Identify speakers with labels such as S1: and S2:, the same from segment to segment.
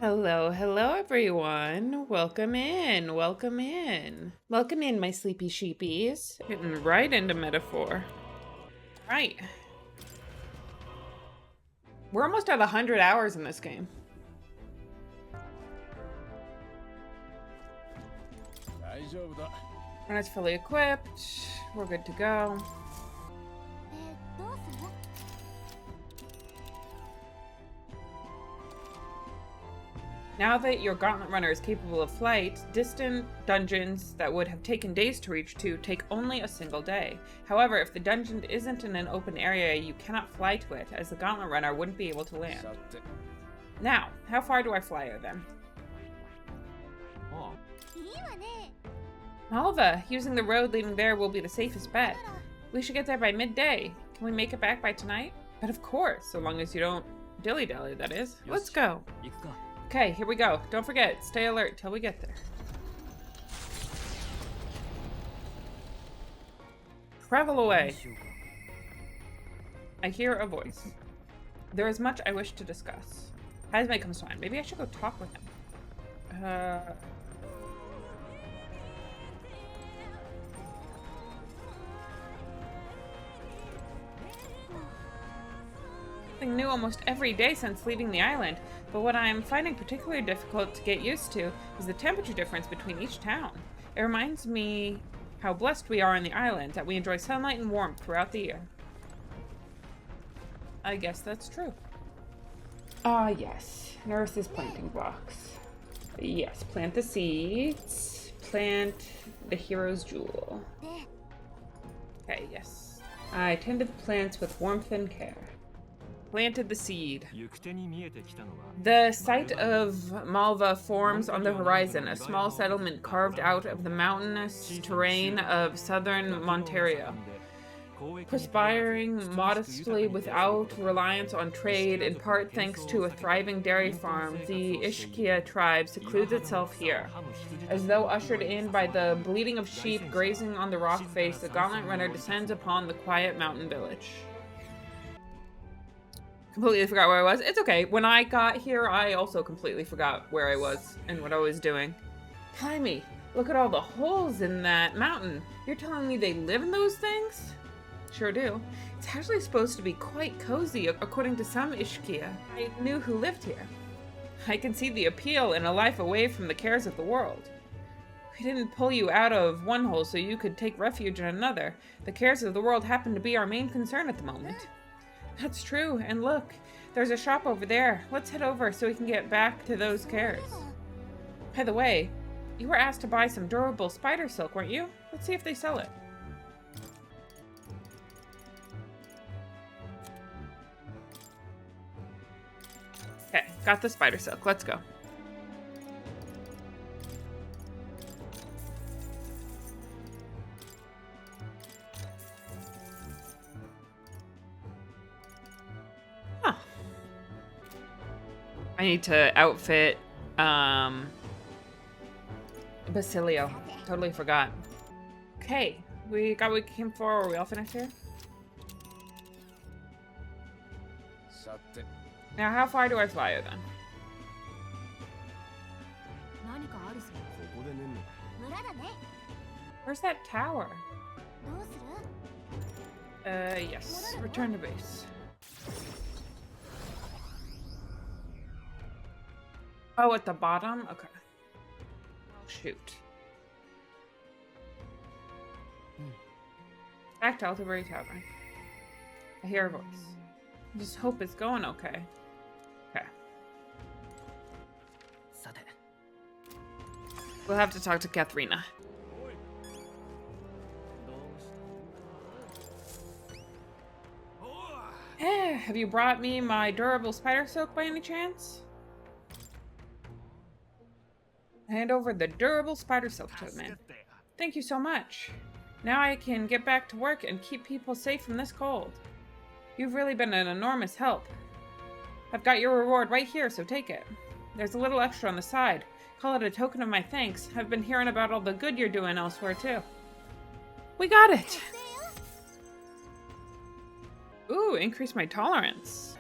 S1: Hello, hello everyone. Welcome in, welcome in. Welcome in, my sleepy sheepies. Getting right into metaphor. Right. We're almost at 100 hours in this game. When it's fully equipped, we're good to go. Now that your gauntlet runner is capable of flight, distant dungeons that would have taken days to reach to take only a single day. However, if the dungeon isn't in an open area, you cannot fly to it, as the gauntlet runner wouldn't be able to land. Now, how far do I fly her then? Malva, using the road leading there will be the safest bet. We should get there by midday. Can we make it back by tonight? But of course, so long as you don't dilly-dally, that is. Let's go. Okay, here we go. Don't forget, stay alert till we get there. Travel away. I hear a voice. There is much I wish to discuss. Hazme comes to mind. Maybe I should go talk with him. Something new almost every day since leaving the island, but what I am finding particularly difficult to get used to is the temperature difference between each town. It reminds me how blessed we are on the island, that we enjoy sunlight and warmth throughout the year. I guess that's true. Ah, yes. Nurse's planting blocks. Yes, plant the seeds. Plant the hero's jewel. Okay, yes. I tended the plants with warmth and care. Planted the seed. The site of Malva forms on the horizon, a small settlement carved out of the mountainous terrain of southern Monterio. Prospering modestly without reliance on trade, in part thanks to a thriving dairy farm, the Ishkia tribe secludes itself here. As though ushered in by the bleating of sheep grazing on the rock face, the gauntlet runner descends upon the quiet mountain village. Completely forgot where I was. It's okay. When I got here, I also completely forgot where I was and what I was doing. Timey, look at all the holes in that mountain. You're telling me they live in those things? Sure do. It's actually supposed to be quite cozy, according to some Ishkia. I knew who lived here. I can see the appeal in a life away from the cares of the world. We didn't pull you out of one hole so you could take refuge in another. The cares of the world happen to be our main concern at the moment. That's true, and look, there's a shop over there. Let's head over so we can get back to those cares. By the way, you were asked to buy some durable spider silk, weren't you? Let's see if they sell it. Okay, got the spider silk. Let's go. I need to outfit Basilio. Totally forgot. Okay, we got what we came for. Are we all finished here? Now, how far do I fly her then? Where's that tower? Yes. Return to base. Oh, at the bottom? Okay. Shoot. Back to Altabury Tavern. I hear a voice. I just hope it's going okay. Okay. We'll have to talk to Katharina. Have you brought me my durable spider silk by any chance? Hand over the durable spider silk to the man. Thank you so much. Now I can get back to work and keep people safe from this cold. You've really been an enormous help. I've got your reward right here, so take it. There's a little extra on the side. Call it a token of my thanks. I've been hearing about all the good you're doing elsewhere, too. We got it! Ooh, increase my tolerance.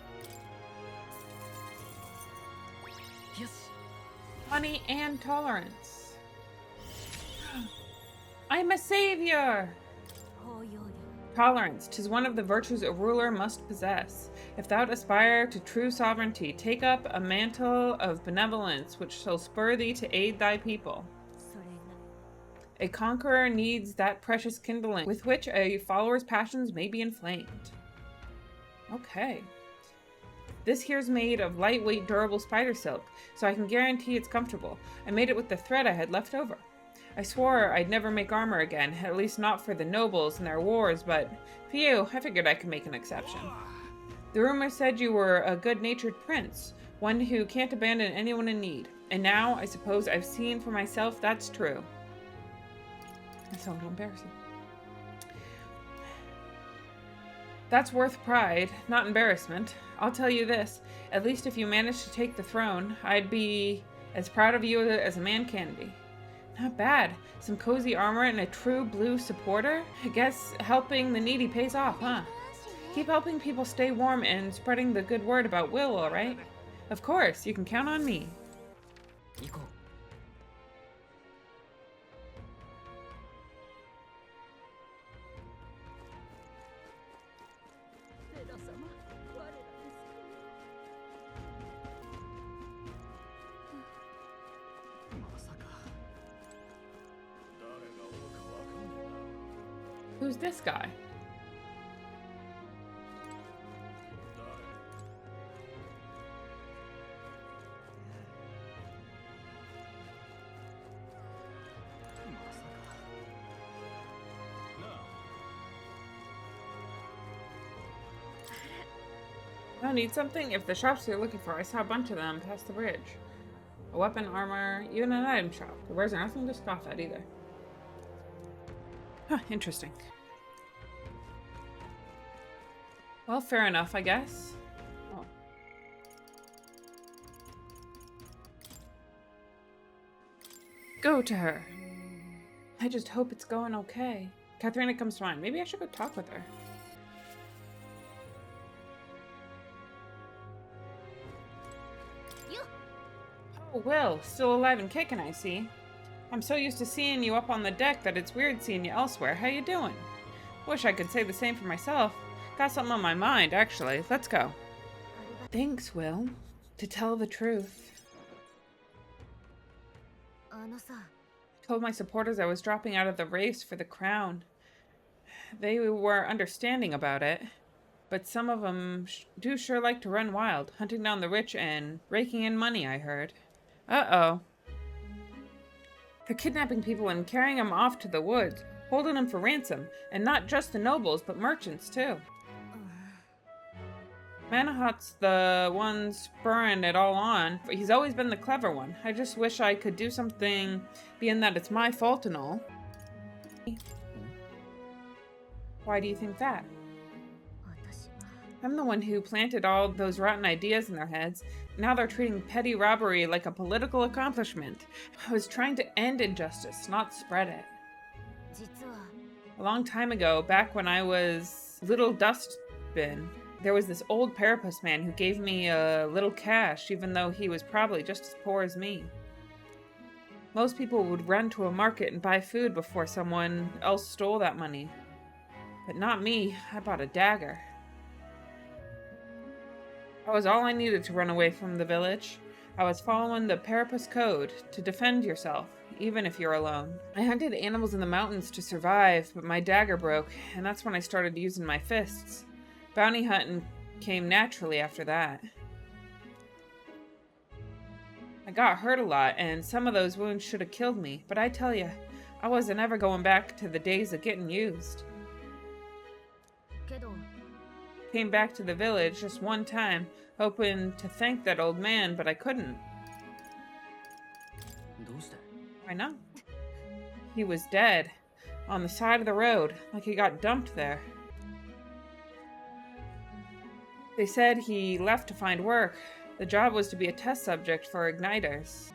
S1: Money and tolerance. I'm a savior! Tolerance, 'tis one of the virtues a ruler must possess. If thou aspire to true sovereignty, take up a mantle of benevolence which shall spur thee to aid thy people. A conqueror needs that precious kindling with which a follower's passions may be inflamed. Okay. This here's made of lightweight, durable spider silk, so I can guarantee it's comfortable. I made it with the thread I had left over. I swore I'd never make armor again, at least not for the nobles and their wars, but for you, I figured I could make an exception. The rumor said you were a good-natured prince, one who can't abandon anyone in need. And now, I suppose I've seen for myself that's true. That's a little embarrassing. That's worth pride, not embarrassment. I'll tell you this, at least if you manage to take the throne, I'd be as proud of you as a man can be. Not bad. Some cozy armor and a true blue supporter? I guess helping the needy pays off, huh? Keep helping people stay warm and spreading the good word about Will, alright? Of course, you can count on me. Who's this guy? I need something. If the shops you're looking for, I saw a bunch of them past the bridge. A weapon, armor, even an item shop. The wares are nothing to scoff at either. Huh, interesting. Well, fair enough, I guess. Oh. Go to her. I just hope it's going okay. Katharina comes to mind. Maybe I should go talk with her. Oh, Will, still alive and kicking, I see. I'm so used to seeing you up on the deck that it's weird seeing you elsewhere. How you doing? Wish I could say the same for myself. Got something on my mind, actually. Let's go. Thanks, Will. To tell the truth. I told my supporters I was dropping out of the race for the crown. They were understanding about it. But some of them do sure like to run wild, hunting down the rich and raking in money, I heard. Uh-oh. They're kidnapping people and carrying them off to the woods, holding them for ransom, and not just the nobles, but merchants, too. Manahat's the one spurring it all on. He's always been the clever one. I just wish I could do something, being that it's my fault and all. Why do you think that? I'm the one who planted all those rotten ideas in their heads. Now they're treating petty robbery like a political accomplishment. I was trying to end injustice, not spread it. A long time ago, back when I was little dustbin, there was this old Parapus man who gave me a little cash, even though he was probably just as poor as me. Most people would run to a market and buy food before someone else stole that money. But not me. I bought a dagger. That was all I needed to run away from the village. I was following the Parapus code to defend yourself, even if you're alone. I hunted animals in the mountains to survive, but my dagger broke, and that's when I started using my fists. Bounty hunting came naturally after that. I got hurt a lot, and some of those wounds should have killed me, but I tell you, I wasn't ever going back to the days of getting used. Came back to the village just one time, hoping to thank that old man, but I couldn't. Why not? He was dead, on the side of the road, like he got dumped there. They said he left to find work. The job was to be a test subject for igniters.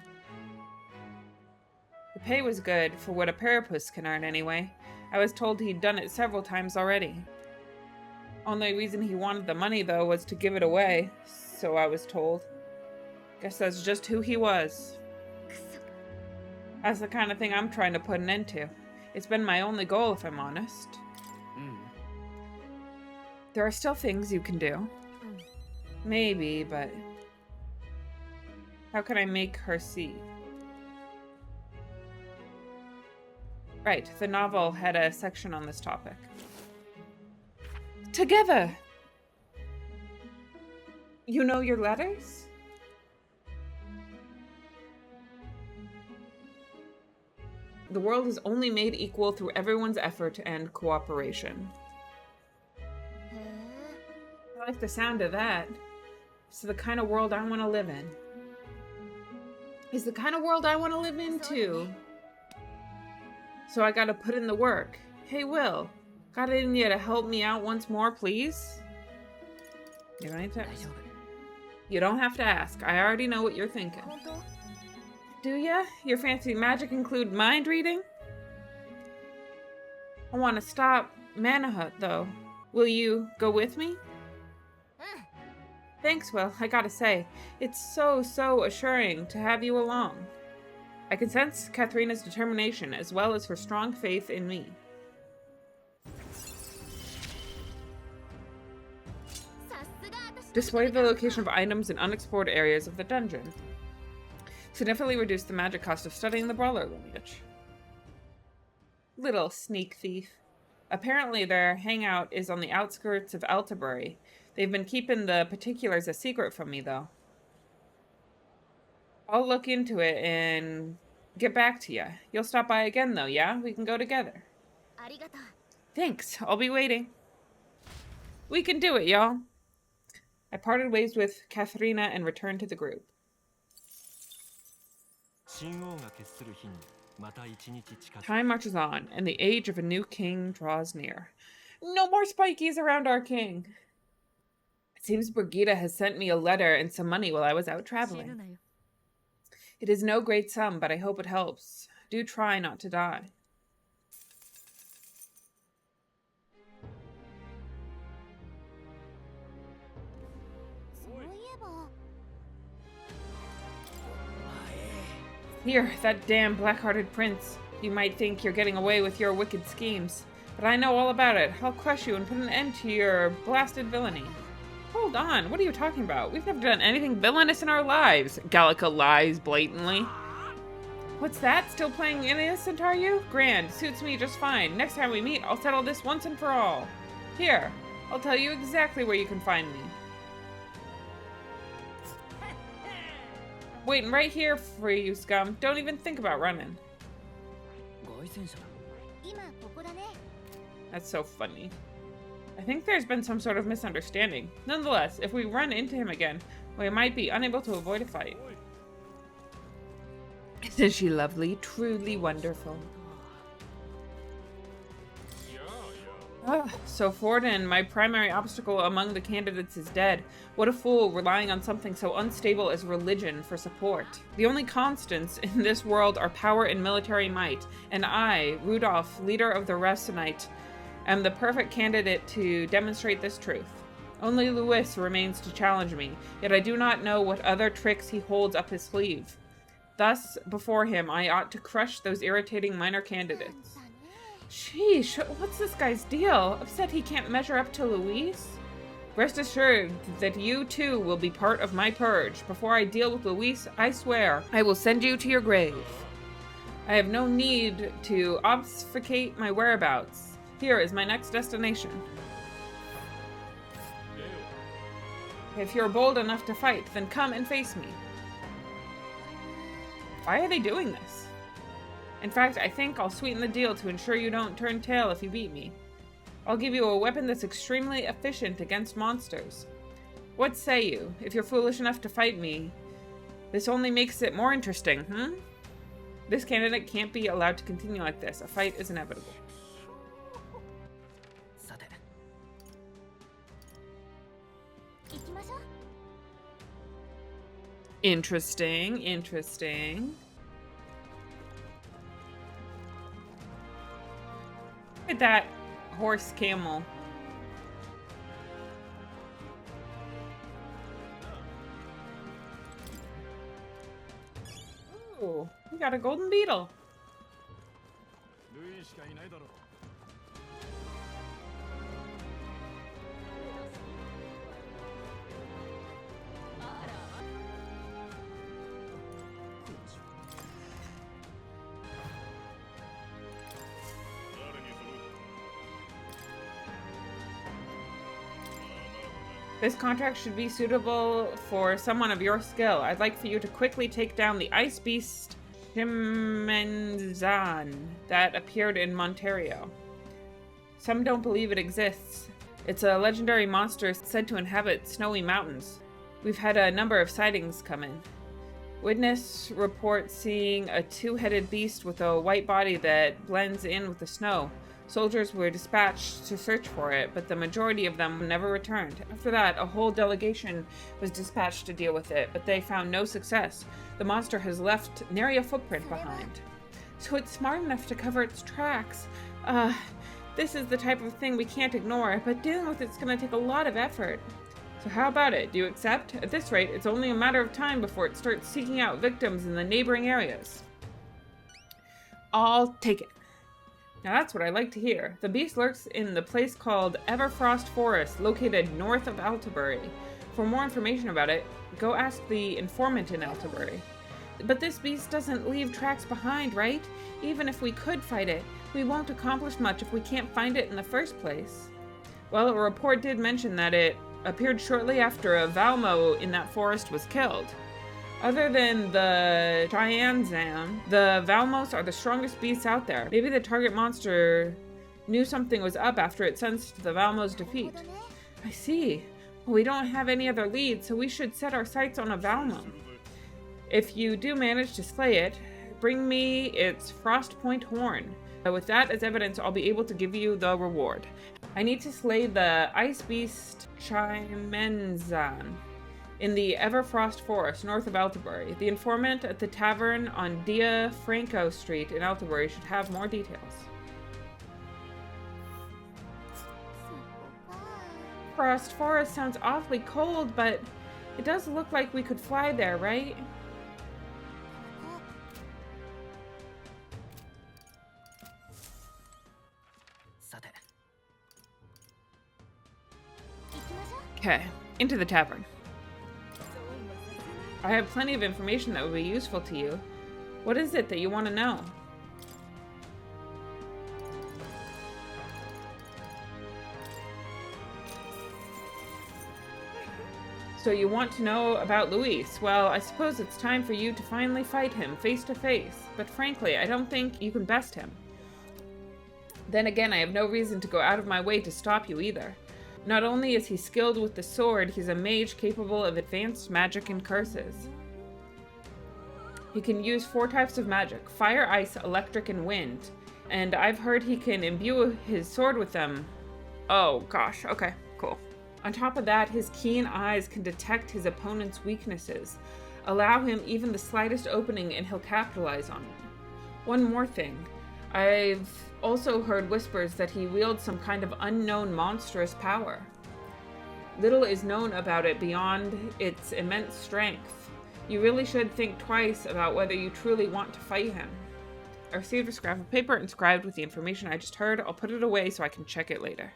S1: The pay was good, for what a Parapus can earn anyway. I was told he'd done it several times already. Only reason he wanted the money, though, was to give it away, so I was told. Guess that's just who he was. That's the kind of thing I'm trying to put an end to. It's been my only goal, if I'm honest. There are still things you can do. Maybe, but... how can I make her see? Right, the novel had a section on this topic. Together! You know your letters? The world is only made equal through everyone's effort and cooperation. I like the sound of that. It's the kind of world I want to live in. It's the kind of world I want to live in, too. So I gotta put in the work. Hey, Will. Got it in you to help me out once more, please? You have any tips? You don't have to ask. I already know what you're thinking. Do ya? Your fancy magic include mind reading? I want to stop Manahut, though. Will you go with me? Thanks, Will. I gotta say, it's so assuring to have you along. I can sense Katharina's determination as well as her strong faith in me. Display the location of items in unexplored areas of the dungeon. Significantly reduce the magic cost of studying the brawler lineage. Little sneak thief. Apparently their hangout is on the outskirts of Altabury. They've been keeping the particulars a secret from me, though. I'll look into it and get back to you. You'll stop by again, though, yeah? We can go together. Thanks. I'll be waiting. We can do it, y'all. I parted ways with Katharina and returned to the group. Time marches on, and the age of a new king draws near. No more spikies around our king! It seems Brigitte has sent me a letter and some money while I was out traveling. It is no great sum, but I hope it helps. Do try not to die. Here, that damn black-hearted prince. You might think you're getting away with your wicked schemes, but I know all about it. I'll crush you and put an end to your blasted villainy. Hold on, what are you talking about? We've never done anything villainous in our lives. Gallica lies blatantly. What's that? Still playing innocent, are you? Grand, suits me just fine. Next time we meet, I'll settle this once and for all. Here, I'll tell you exactly where you can find me. Waiting right here for you, scum. Don't even think about running. That's so funny. I think there's been some sort of misunderstanding. Nonetheless, if we run into him again, we might be unable to avoid a fight. Isn't she lovely? Truly wonderful. So Forden, my primary obstacle among the candidates, is dead. What a fool, relying on something so unstable as religion for support. The only constants in this world are power and military might, and I, Rudolph, leader of the Rasenite, am the perfect candidate to demonstrate this truth. Only Louis remains to challenge me, yet I do not know what other tricks he holds up his sleeve. Thus, before him, I ought to crush those irritating minor candidates. Sheesh, what's this guy's deal? Upset he can't measure up to Louise? Rest assured that you too will be part of my purge. Before I deal with Louise, I swear, I will send you to your grave. I have no need to obfuscate my whereabouts. Here is my next destination. If you're bold enough to fight, then come and face me. Why are they doing this? In fact, I think I'll sweeten the deal to ensure you don't turn tail if you beat me. I'll give you a weapon that's extremely efficient against monsters. What say you? If you're foolish enough to fight me, this only makes it more interesting, This candidate can't be allowed to continue like this. A fight is inevitable. Interesting, interesting. Look at that horse camel. Ooh, we got a golden beetle. This contract should be suitable for someone of your skill. I'd like for you to quickly take down the ice beast Shimenzan that appeared in Monterio. Some don't believe it exists. It's a legendary monster said to inhabit snowy mountains. We've had a number of sightings come in. Witness reports seeing a two-headed beast with a white body that blends in with the snow. Soldiers were dispatched to search for it, but the majority of them never returned. After that, a whole delegation was dispatched to deal with it, but they found no success. The monster has left nary a footprint behind. So it's smart enough to cover its tracks. This is the type of thing we can't ignore, but dealing with it's gonna take a lot of effort. So how about it? Do you accept? At this rate, it's only a matter of time before it starts seeking out victims in the neighboring areas. I'll take it. Now that's what I like to hear. The beast lurks in the place called Everfrost Forest, located north of Altabury. For more information about it, go ask the informant in Altabury. But this beast doesn't leave tracks behind, right? Even if we could fight it, we won't accomplish much if we can't find it in the first place. Well, a report did mention that it appeared shortly after a Valmo in that forest was killed. Other than the Chyanzan, the Valmos are the strongest beasts out there. Maybe the target monster knew something was up after it sensed the Valmos' defeat. I see. Well, we don't have any other leads, so we should set our sights on a Valmo. If you do manage to slay it, bring me its Frost Point horn. With that as evidence, I'll be able to give you the reward. I need to slay the ice beast Chimenzan in the Everfrost Forest, north of Altabury. The informant at the tavern on Dia Franco Street in Altabury should have more details. Frost Forest sounds awfully cold, but it does look like we could fly there, right? Okay, into the tavern. I have plenty of information that would be useful to you. What is it that you want to know? So you want to know about Luis. Well, I suppose it's time for you to finally fight him face to face. But frankly, I don't think you can best him. Then again, I have no reason to go out of my way to stop you either. Not only is he skilled with the sword, he's a mage capable of advanced magic and curses. He can use 4 types of magic: fire, ice, electric, and wind. And I've heard he can imbue his sword with them. Oh gosh, okay, cool. On top of that, his keen eyes can detect his opponent's weaknesses. Allow him even the slightest opening and he'll capitalize on it. One more thing. I've also heard whispers that he wields some kind of unknown monstrous power. Little is known about it beyond its immense strength. You really should think twice about whether you truly want to fight him. I received a scrap of paper inscribed with the information I just heard. I'll put it away so I can check it later.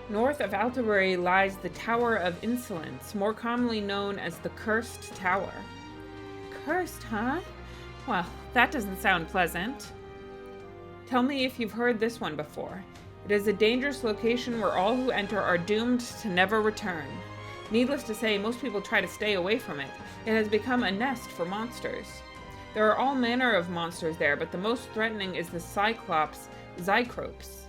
S1: North of Altabury lies the Tower of Insolence, more commonly known as the Cursed Tower. Cursed, huh? Well, that doesn't sound pleasant. Tell me if you've heard this one before. It is a dangerous location where all who enter are doomed to never return. Needless to say, most people try to stay away from it. It has become a nest for monsters. There are all manner of monsters there, but the most threatening is the Cyclops Zycrops.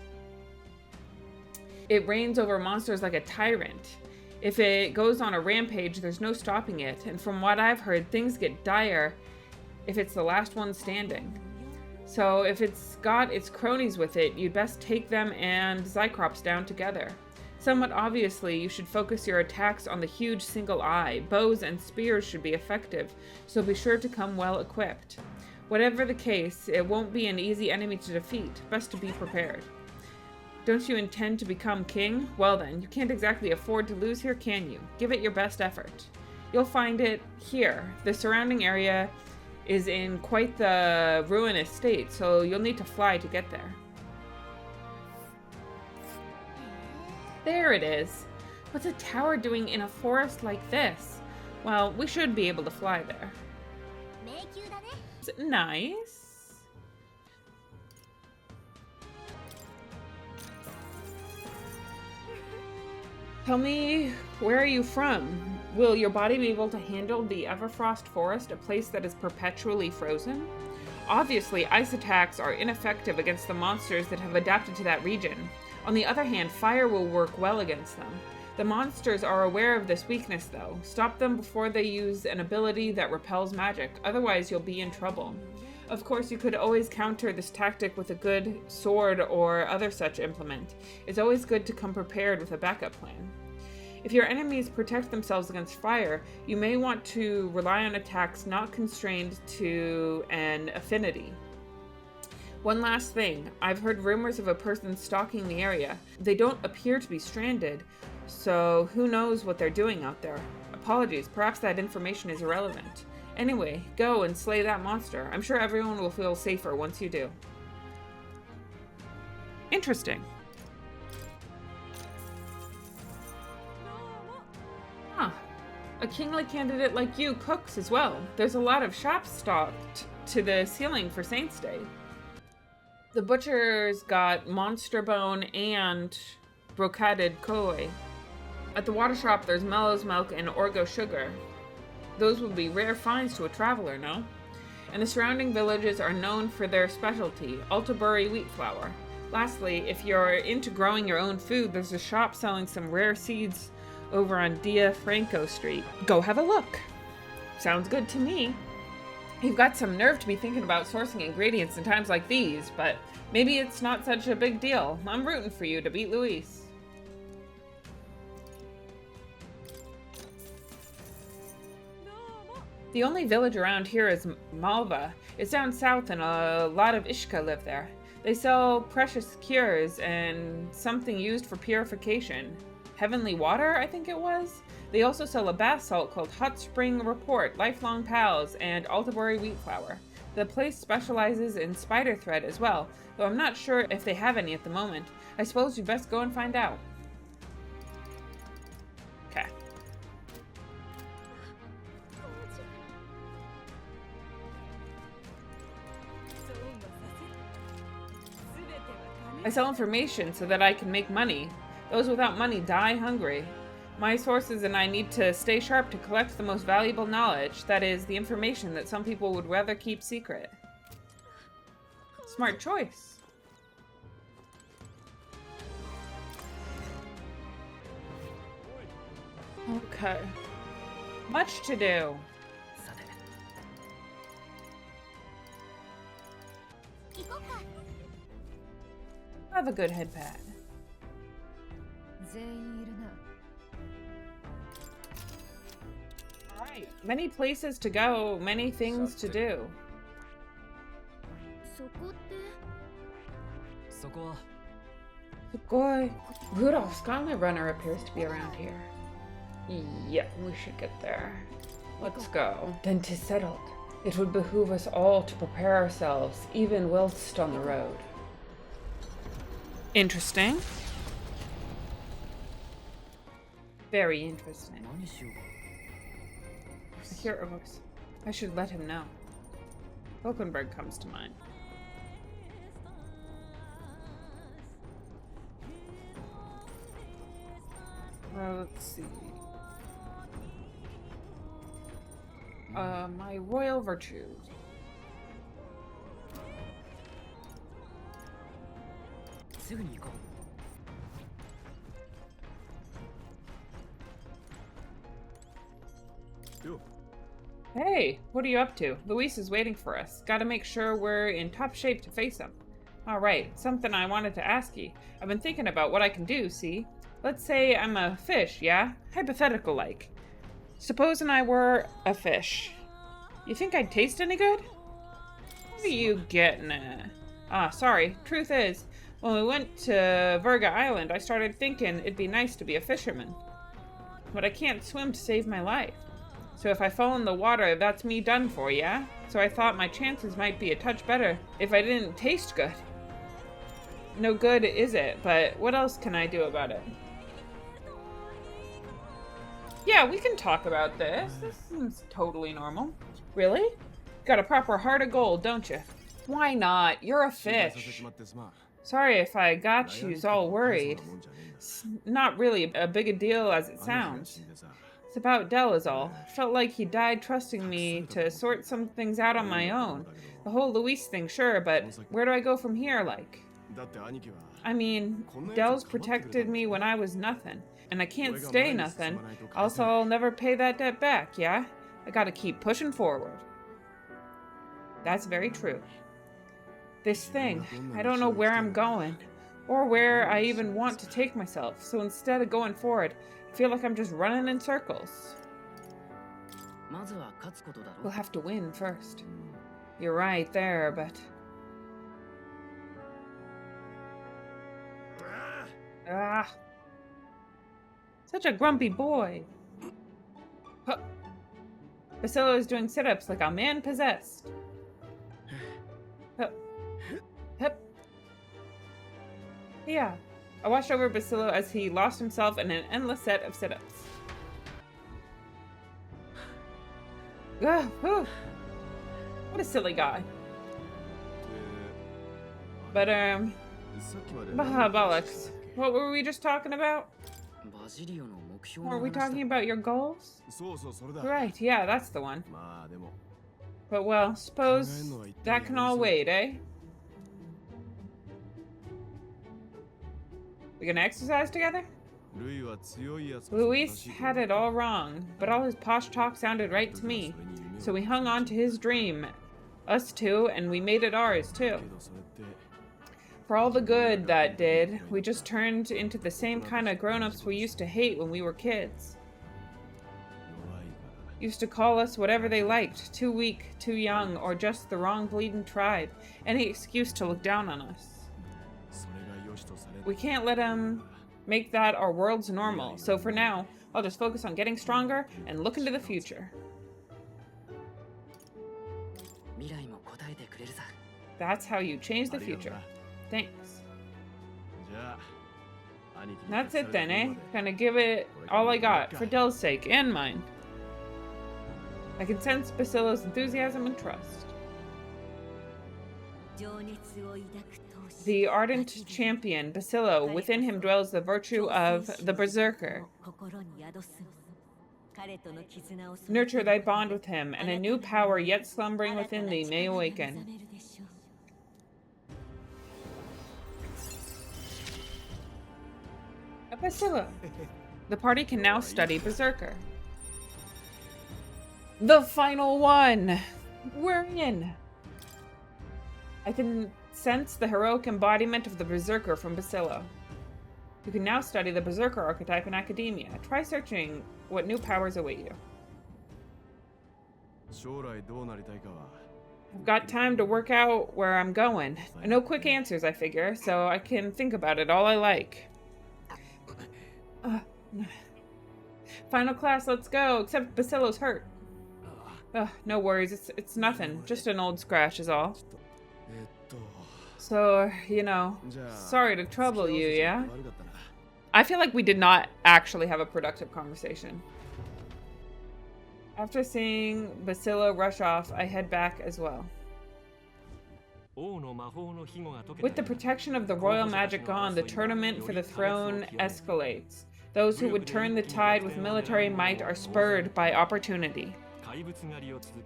S1: It reigns over monsters like a tyrant. If it goes on a rampage, there's no stopping it, and from what I've heard, things get dire if it's the last one standing. So if it's got its cronies with it, you'd best take them and Zycrops down together. Somewhat obviously, you should focus your attacks on the huge single eye. Bows and spears should be effective, so be sure to come well equipped. Whatever the case, it won't be an easy enemy to defeat. Best to be prepared. Don't you intend to become king? Well then, you can't exactly afford to lose here, can you? Give it your best effort. You'll find it here. The surrounding area is in quite the ruinous state, so you'll need to fly to get there. There it is. What's a tower doing in a forest like this? Well, we should be able to fly there. Nice. Tell me, where are you from? Will your body be able to handle the Everfrost Forest, a place that is perpetually frozen? Obviously, ice attacks are ineffective against the monsters that have adapted to that region. On the other hand, fire will work well against them. The monsters are aware of this weakness, though. Stop them before they use an ability that repels magic, otherwise you'll be in trouble. Of course, you could always counter this tactic with a good sword or other such implement. It's always good to come prepared with a backup plan. If your enemies protect themselves against fire, you may want to rely on attacks not constrained to an affinity. One last thing, I've heard rumors of a person stalking the area. They don't appear to be stranded, so who knows what they're doing out there. Apologies, perhaps that information is irrelevant. Anyway, go and slay that monster. I'm sure everyone will feel safer once you do. Interesting. Huh. A kingly candidate like you cooks as well. There's a lot of shops stocked to the ceiling for Saints' Day. The butcher's got monster bone and brocaded koi. At the water shop, there's Mellow's milk and Orgo sugar. Those would be rare finds to a traveler, no? And the surrounding villages are known for their specialty, Altabury wheat flour. Lastly, if you're into growing your own food, there's a shop selling some rare seeds over on Dia Franco Street. Go have a look. Sounds good to me. You've got some nerve to be thinking about sourcing ingredients in times like these, but maybe it's not such a big deal. I'm rooting for you to beat Luis. The only village around here is Malva. It's down south and a lot of Ishka live there. They sell precious cures and something used for purification. Heavenly water, I think it was? They also sell a bath salt called Hot Spring Report, Lifelong Pals, and Altabury wheat flour. The place specializes in spider thread as well, though I'm not sure if they have any at the moment. I suppose you'd best go and find out. Okay. I sell information so that I can make money. Those without money die hungry. My sources and I need to stay sharp to collect the most valuable knowledge, that is, the information that some people would rather keep secret. Smart choice. Okay. Much to do. Have a good head pad. Alright, many places to go, many things to do. Sugoi. Rudolph's Gauntlet Runner appears to be around here. Yep, we should get there. Let's go. Then 'tis settled. It would behoove us all to prepare ourselves, even whilst on the road. Interesting. Very interesting. I hear a voice. I should let him know. Hulkenberg comes to mind. Let's see. My royal virtues. Hey, what are you up to? Luis is waiting for us. Gotta make sure we're in top shape to face him. Alright, something I wanted to ask you. I've been thinking about what I can do, see? Let's say I'm a fish, yeah? Hypothetical-like. Supposing I were a fish. You think I'd taste any good? What are you getting at? Ah, sorry. Truth is, When we went to Virga Island, I started thinking it'd be nice to be a fisherman. But I can't swim to save my life. So if I fall in the water, that's me done for, yeah? So I thought my chances might be a touch better if I didn't taste good. No good, is it? But what else can I do about it? Yeah, we can talk about this. This seems totally normal. Really? Got a proper heart of gold, don't you? Why not? You're a fish. Sorry if I got you all worried. It's not really a big a deal as it sounds. It's about Del is all. Felt like he died trusting me to sort some things out on my own. The whole Luis thing, sure, but where do I go from here, like? I mean, Del's protected me when I was nothing, and I can't stay nothing. Also, I'll never pay that debt back, yeah? I gotta keep pushing forward. That's very true. This thing, I don't know where I'm going, or where I even want to take myself, so instead of going forward, I feel like I'm just running in circles. We'll have to win first. You're right there, but... Ah. Such a grumpy boy. Huh. Basillo is doing sit-ups like a man possessed. Huh. Hup. Yeah. I watched over Basillo as he lost himself in an endless set of sit-ups. What a silly guy. But, bollocks. What were we just talking about? Were we talking about your goals? Right, yeah, that's the one. But well, suppose that can all wait, eh? We gonna exercise together? Luis had it all wrong, but all his posh talk sounded right to me. So we hung on to his dream, us two, and we made it ours too. For all the good that did, we just turned into the same kind of grown-ups we used to hate when we were kids. Used to call us whatever they liked, too weak, too young, or just the wrong bleeding tribe. Any excuse to look down on us. We can't let them make that our world's normal, so for now, I'll just focus on getting stronger and look into the future. That's how you change the future. Thanks. That's it then, eh? Gonna give it all I got, for Del's sake, and mine. I can sense Basillo's enthusiasm and trust. The ardent champion, Basillo, within him dwells the virtue of the berserker. Nurture thy bond with him, and a new power yet slumbering within thee may awaken. Basillo. The party can now study Berserker. The final one! We're in! I can sense the heroic embodiment of the Berserker from Basillo. You can now study the Berserker archetype in academia. Try searching what new powers await you. I've got time to work out where I'm going. No quick answers, I figure, so I can think about it all I like. Final class, let's go, except Basillo's hurt. No worries, it's nothing. Just an old scratch is all. So, you know, sorry to trouble you, yeah? I feel like we did not actually have a productive conversation. After seeing Basillo rush off, I head back as well. With the protection of the royal magic gone, the tournament for the throne escalates. Those who would turn the tide with military might are spurred by opportunity.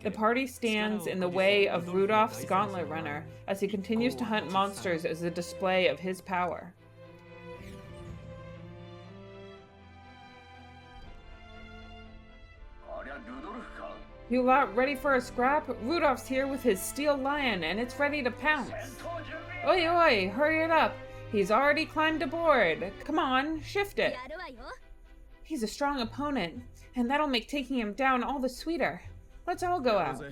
S1: The party stands in the way of Rudolph's gauntlet runner as he continues to hunt monsters as a display of his power. You lot ready for a scrap? Rudolph's here with his steel lion and it's ready to pounce. Oi oi, hurry it up. He's already climbed aboard. Come on, shift it. He's a strong opponent, and that'll make taking him down all the sweeter. Let's all go out.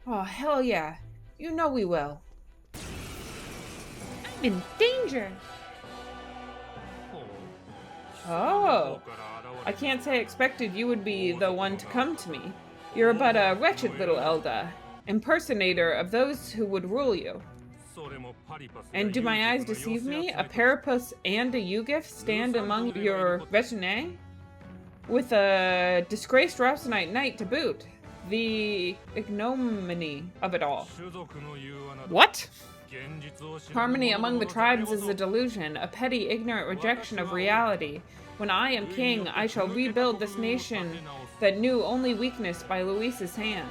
S1: Oh, hell yeah. You know we will. in danger. Oh. I can't say I expected you would be the one to come to me. You're but a wretched little Elda, impersonator of those who would rule you. And do my eyes deceive me? A Parapus and a Yugif stand among your retinue? With a disgraced Rausenite knight to boot. The ignominy of it all. What? Harmony among the tribes is a delusion, a petty, ignorant rejection of reality. When I am king, I shall rebuild this nation that knew only weakness by Luis's hand.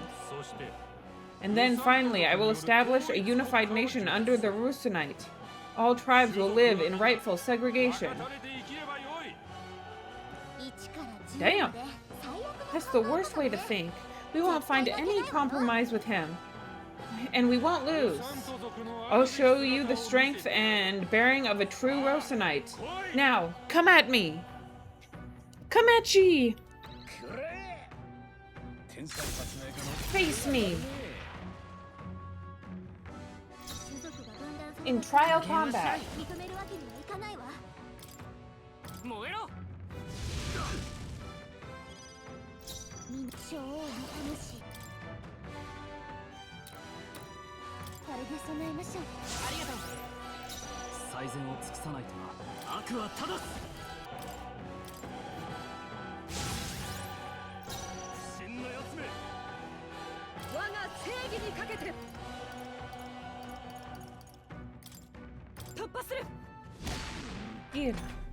S1: And then, finally, I will establish a unified nation under the Rausenite. All tribes will live in rightful segregation. Damn! That's the worst way to think. We won't find any compromise with him. And we won't lose. I'll show you the strength and bearing of a true Rausenite. Now, come at me! Come at ye! Face me! In trial combat.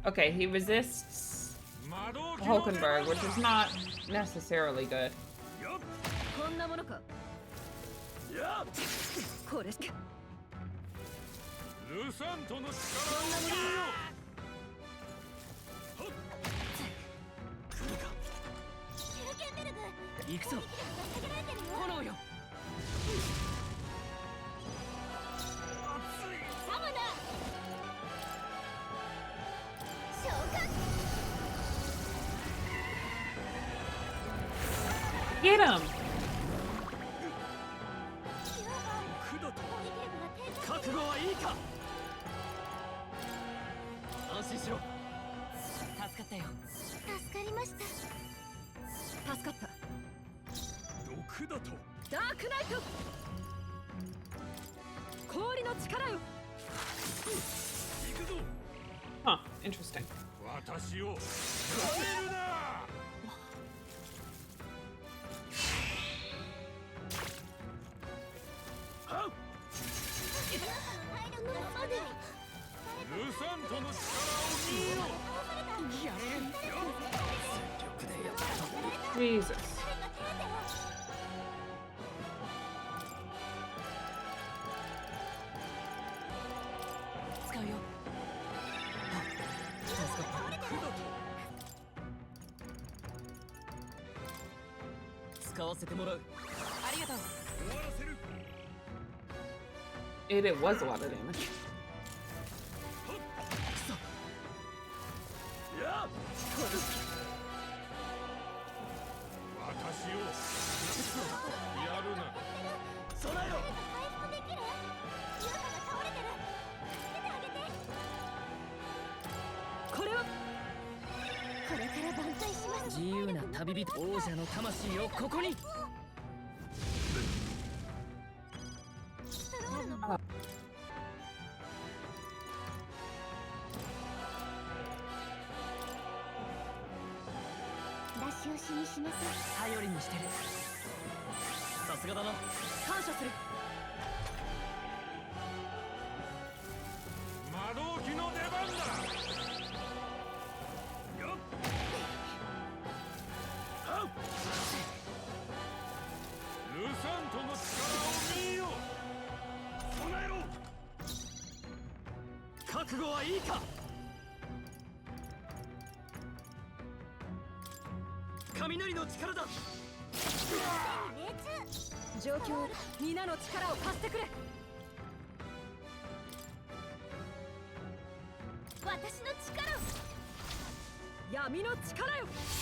S1: Okay, he resists Hulkenberg, which is not necessarily good. Get him! Huh, interesting. Jesus. It was a lot of damage.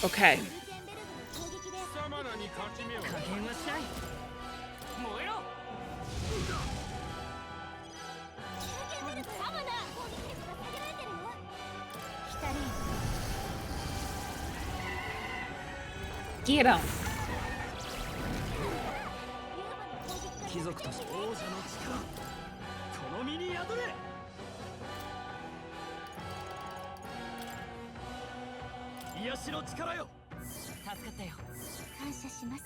S1: Okay. Get him.
S2: 貴族として王者の力、この身に宿れ。癒しの力よ。助かったよ。
S3: 感謝します。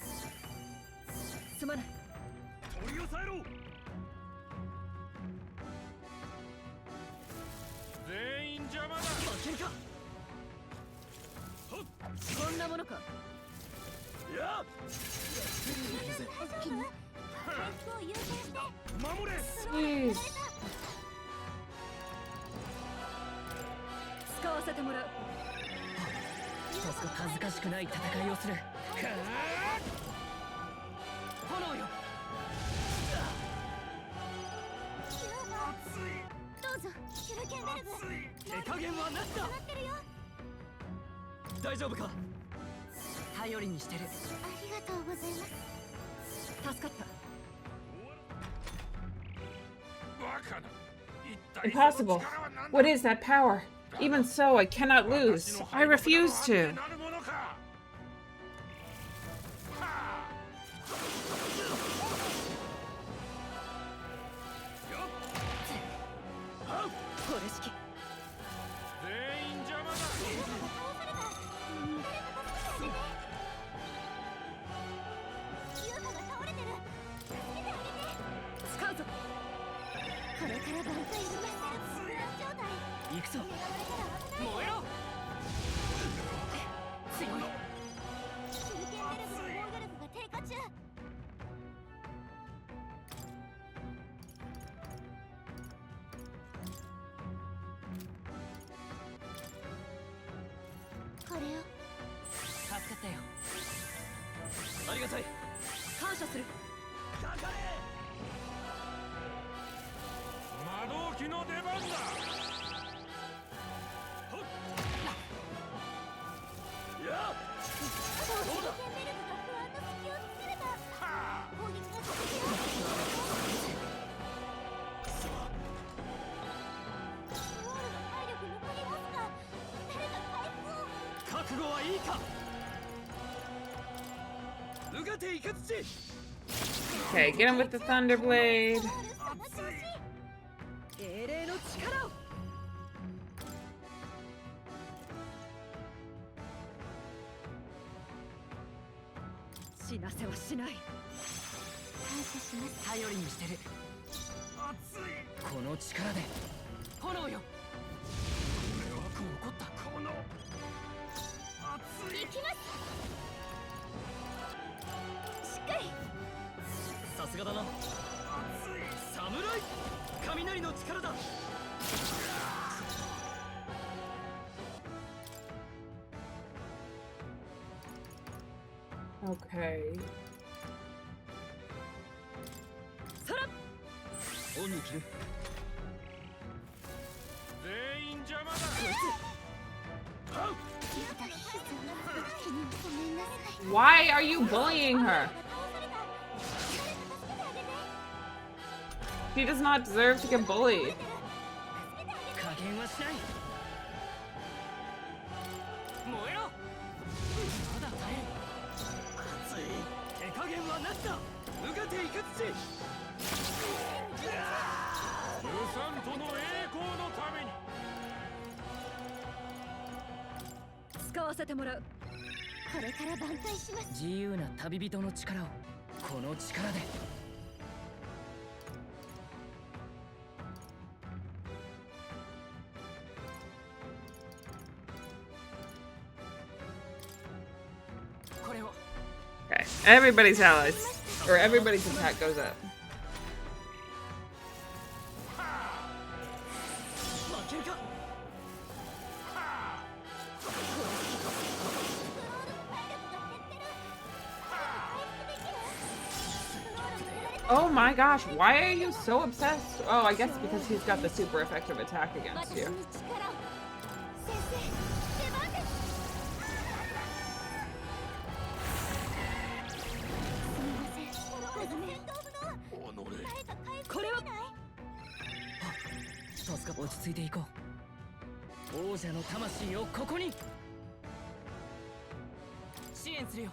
S3: すまない。
S2: 取り押さえろ。全員邪魔だ。負けるか。
S3: こんなものか。
S2: いや。
S3: 君、回復を優先して。
S2: 守れ。
S1: Jeez.
S3: 使わせてもらう。
S2: 恥ずかしくない戦いをする。炎よ。
S3: どうぞ、シュルケンベルグ。
S2: 手加減はなしだ。大丈夫か。頼りにしてる。
S3: ありがとうございます。助かった。
S1: Impossible. What is that power? Even so, I cannot lose. I refuse to.
S2: ありがたい。
S3: 感謝する。
S2: かかれ。魔導機の出番だ。いや。そうだ。覚悟はいいか。
S1: Okay, get him with the Thunder Blade.
S3: 英霊の力を。死なせはしない。感謝します。
S2: 頼りにしてる。この力で炎よ。俺はこう怒ったこの
S3: 行きます。
S2: さすがだな。侍、雷の力だ。
S1: Okay.
S2: オンに切る。全員邪魔だ。
S1: Why are you bullying her? She does not deserve to get bullied.
S2: 加減はしない。燃えろ。まだ耐える。熱い。手加減はなしだ。無我手いかつし。ルサントの栄光のために。
S3: 使わせてもらう。これから挽回します。
S2: 自由な旅人の力をこの力で。
S1: Okay, everybody's allies, or everybody's attack goes up. Oh my gosh, why are you so obsessed? Oh, I guess because he's got the super effective attack against you.
S2: Pasithea、落ち着いていこう。王者の魂をここに支援するよ。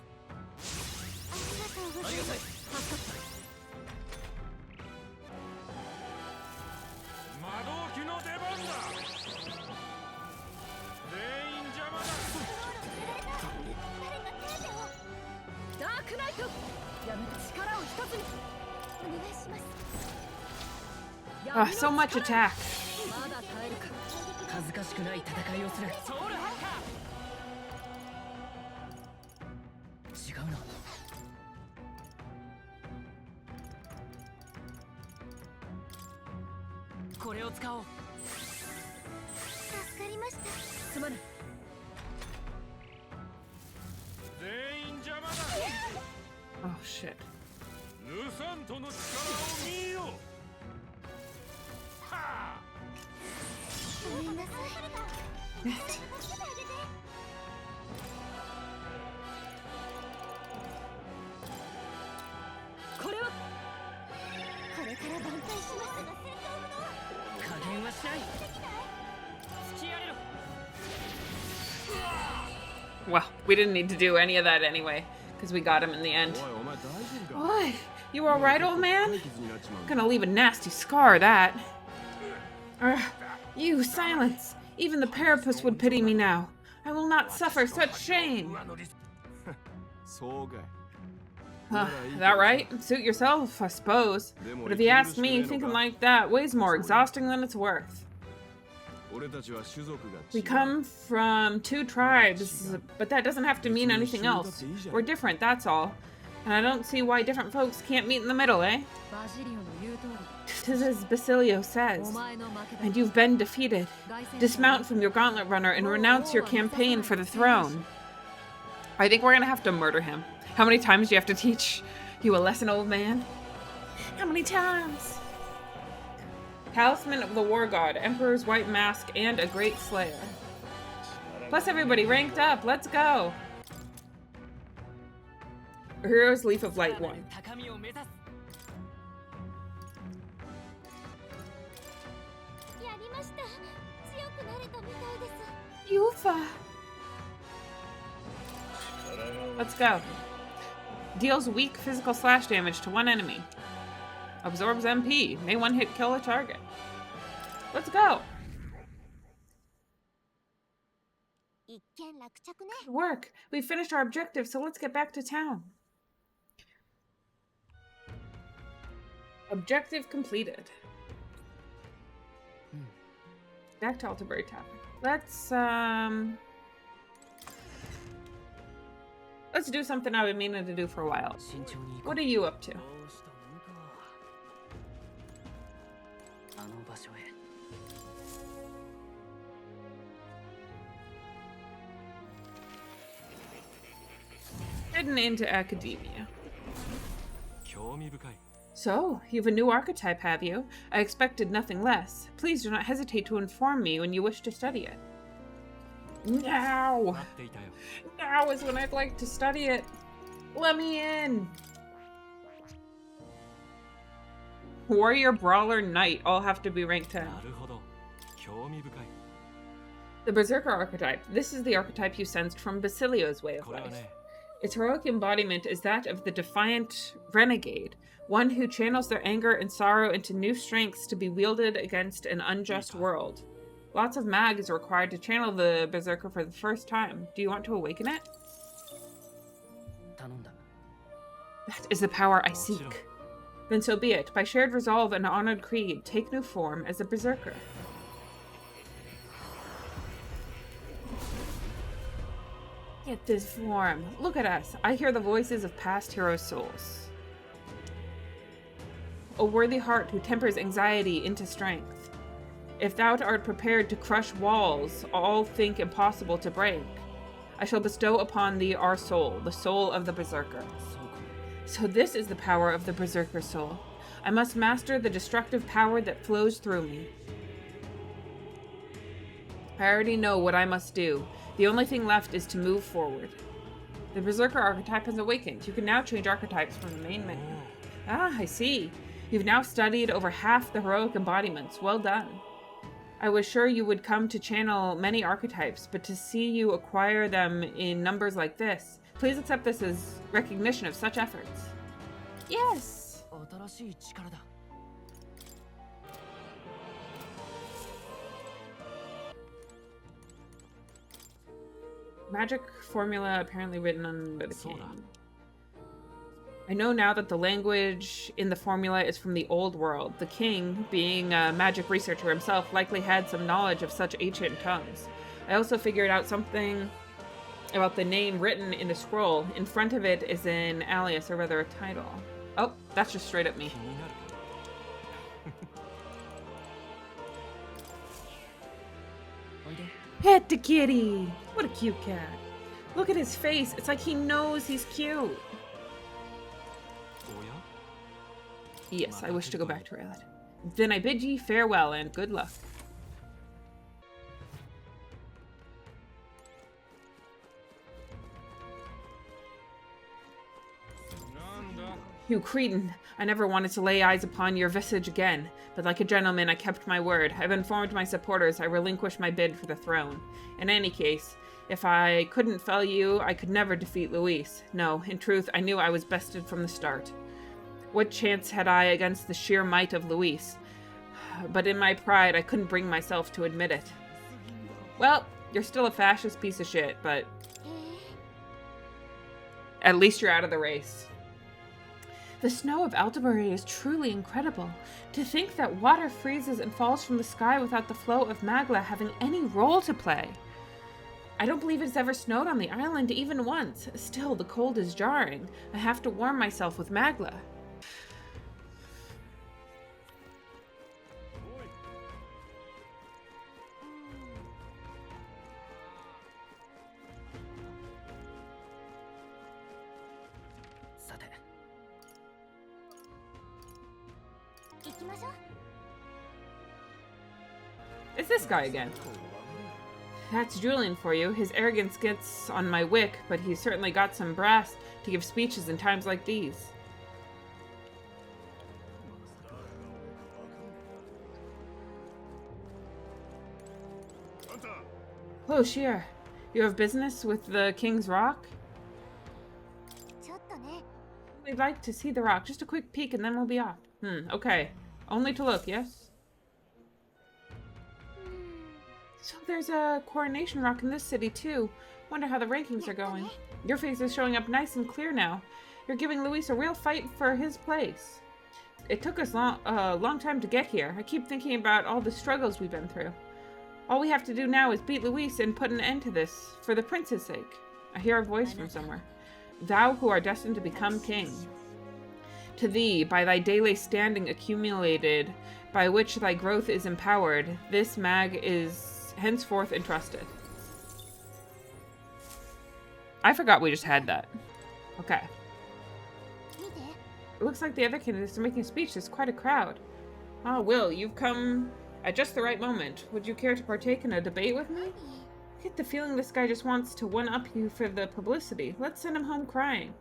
S1: Oh, so much attack.
S2: 恥ずかしくない戦いをする。ソウルハッカー。違うな。これを使おう。助かりました。すまない。全員邪魔だ。
S1: Oh shit.
S2: ルサントの力を見よ。はあ。ごめんなさい。これはこれから挽回しますが戦闘の加減はしない。付き合えろ。
S1: Well, we didn't need to do any of that anyway, because we got him in the end. Why? You alright, old man? Gonna leave a nasty scar, that. You, silence! Even the Parapus would pity me now. I will not suffer such shame. That right? Suit yourself, I suppose. But if you ask me, thinking like that way's more exhausting than it's worth. We come from two tribes, but that doesn't have to mean anything else. We're different, that's all. And I don't see why different folks can't meet in the middle, eh? Tis as Basilio says. And you've been defeated. Dismount from your gauntlet runner and renounce your campaign for the throne. I think we're gonna have to murder him. How many times do you have to teach you a lesson, old man? How many times? Talisman of the War God, Emperor's White Mask, and a Great Slayer. Plus everybody ranked up. Let's go. Hero's Leaf of Light 1. Yufa. Let's go. Deals weak physical slash damage to one enemy. Absorbs MP. May one hit kill a target. Let's go. Good work. We finished our objective, so let's get back to town. Objective completed. Back to Altabury Tavern. Let's do something I've been meaning to do for a while. What are you up to? Heading into academia. So, you've a new archetype, have you? I expected nothing less. Please do not hesitate to inform me when you wish to study it. Now! Now is when I'd like to study it. Let me in! Warrior, Brawler, Knight all have to be ranked 10. The Berserker archetype. This is the archetype you sensed from Basilio's way of life. Its heroic embodiment is that of the defiant renegade, one who channels their anger and sorrow into new strengths to be wielded against an unjust world. Lots of mag is required to channel the Berserker for the first time. Do you want to awaken it? That is the power I seek. Then so be it. By shared resolve and honored creed, take new form as a Berserker. Get this form. Look at us. I hear the voices of past heroes' souls. A worthy heart who tempers anxiety into strength. If thou art prepared to crush walls, all think impossible to break, I shall bestow upon thee our soul, the soul of the Berserker. So this is the power of the Berserker soul. I must master the destructive power that flows through me. I already know what I must do. The only thing left is to move forward. The Berserker archetype has awakened. You can now change archetypes from the main menu. Ah, I see. You've now studied over half the heroic embodiments. Well done. I was sure you would come to channel many archetypes, but to see you acquire them in numbers like this, Please accept this as recognition of such efforts. Yes!
S2: 新しい力だ。
S1: Magic formula apparently written under the king. I know now that the language in the formula is from the old world. The king, being a magic researcher himself, likely had some knowledge of such ancient tongues. I also figured out something about the name written in the scroll. In front of it is an alias, or rather a title. Oh, that's just straight up me. Pet the kitty! What a cute cat. Look at his face. It's like he knows he's cute. Yes, I wish to go back to Rayland. Then I bid ye farewell and good luck. You cretin! I never wanted to lay eyes upon your visage again, but like a gentleman I kept my word. I've informed my supporters I relinquish my bid for the throne. In any case, if I couldn't fell you, I could never defeat Luis. No, in truth, I knew I was bested from the start. What chance had I against the sheer might of Luis? But in my pride, I couldn't bring myself to admit it. Well, you're still a fascist piece of shit, but at least you're out of the race. The snow of Aldebury is truly incredible. To think that water freezes and falls from the sky without the flow of Magla having any role to play. I don't believe it's ever snowed on the island even once. Still, the cold is jarring. I have to warm myself with Magla. It's this guy again. That's Julian for you. His arrogance gets on my wick, but he's certainly got some brass to give speeches in times like these. Oh, Sheer. You have business with the King's Rock? We'd like to see the rock. Just a quick peek and then we'll be off. Okay. Only to look, yes? So there's a coronation rock in this city too. Wonder how the rankings are going. Your face is showing up nice and clear now. You're giving Luis a real fight for his place. It took us a long time to get here. I keep thinking about all the struggles we've been through. All we have to do now is beat Luis and put an end to this, for the prince's sake. I hear a voice from somewhere. Thou who are destined to become king. To thee, by thy daily standing accumulated, by which thy growth is empowered, this mag is henceforth entrusted. I forgot we just had that. Okay. It looks like the other candidates are making a speech. There's quite a crowd. Ah, Will, you've come at just the right moment. Would you care to partake in a debate with me? I get the feeling this guy just wants to one-up you for the publicity. Let's send him home crying.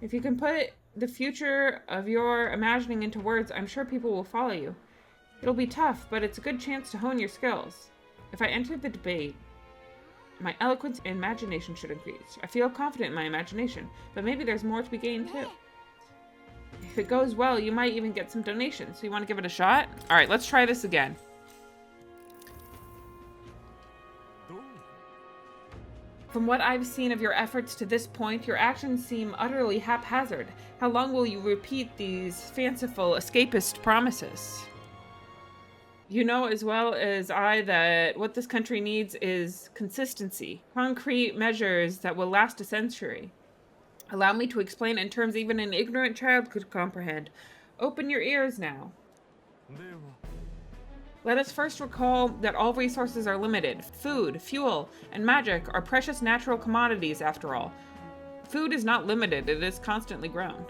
S1: If you can put the future of your imagining into words, I'm sure people will follow you. It'll be tough, but it's a good chance to hone your skills. If I enter the debate, my eloquence and imagination should increase. I feel confident in my imagination, but maybe there's more to be gained too. If it goes well, you might even get some donations. So you want to give it a shot? All right, let's try this again. From what I've seen of your efforts to this point, your actions seem utterly haphazard. How long will you repeat these fanciful, escapist promises? You know as well as I that what this country needs is consistency, concrete measures that will last a century. Allow me to explain in terms even an ignorant child could comprehend. Open your ears now. Let us first recall that all resources are limited. Food, fuel, and magic are precious natural commodities after all. Food is not limited, it is constantly grown.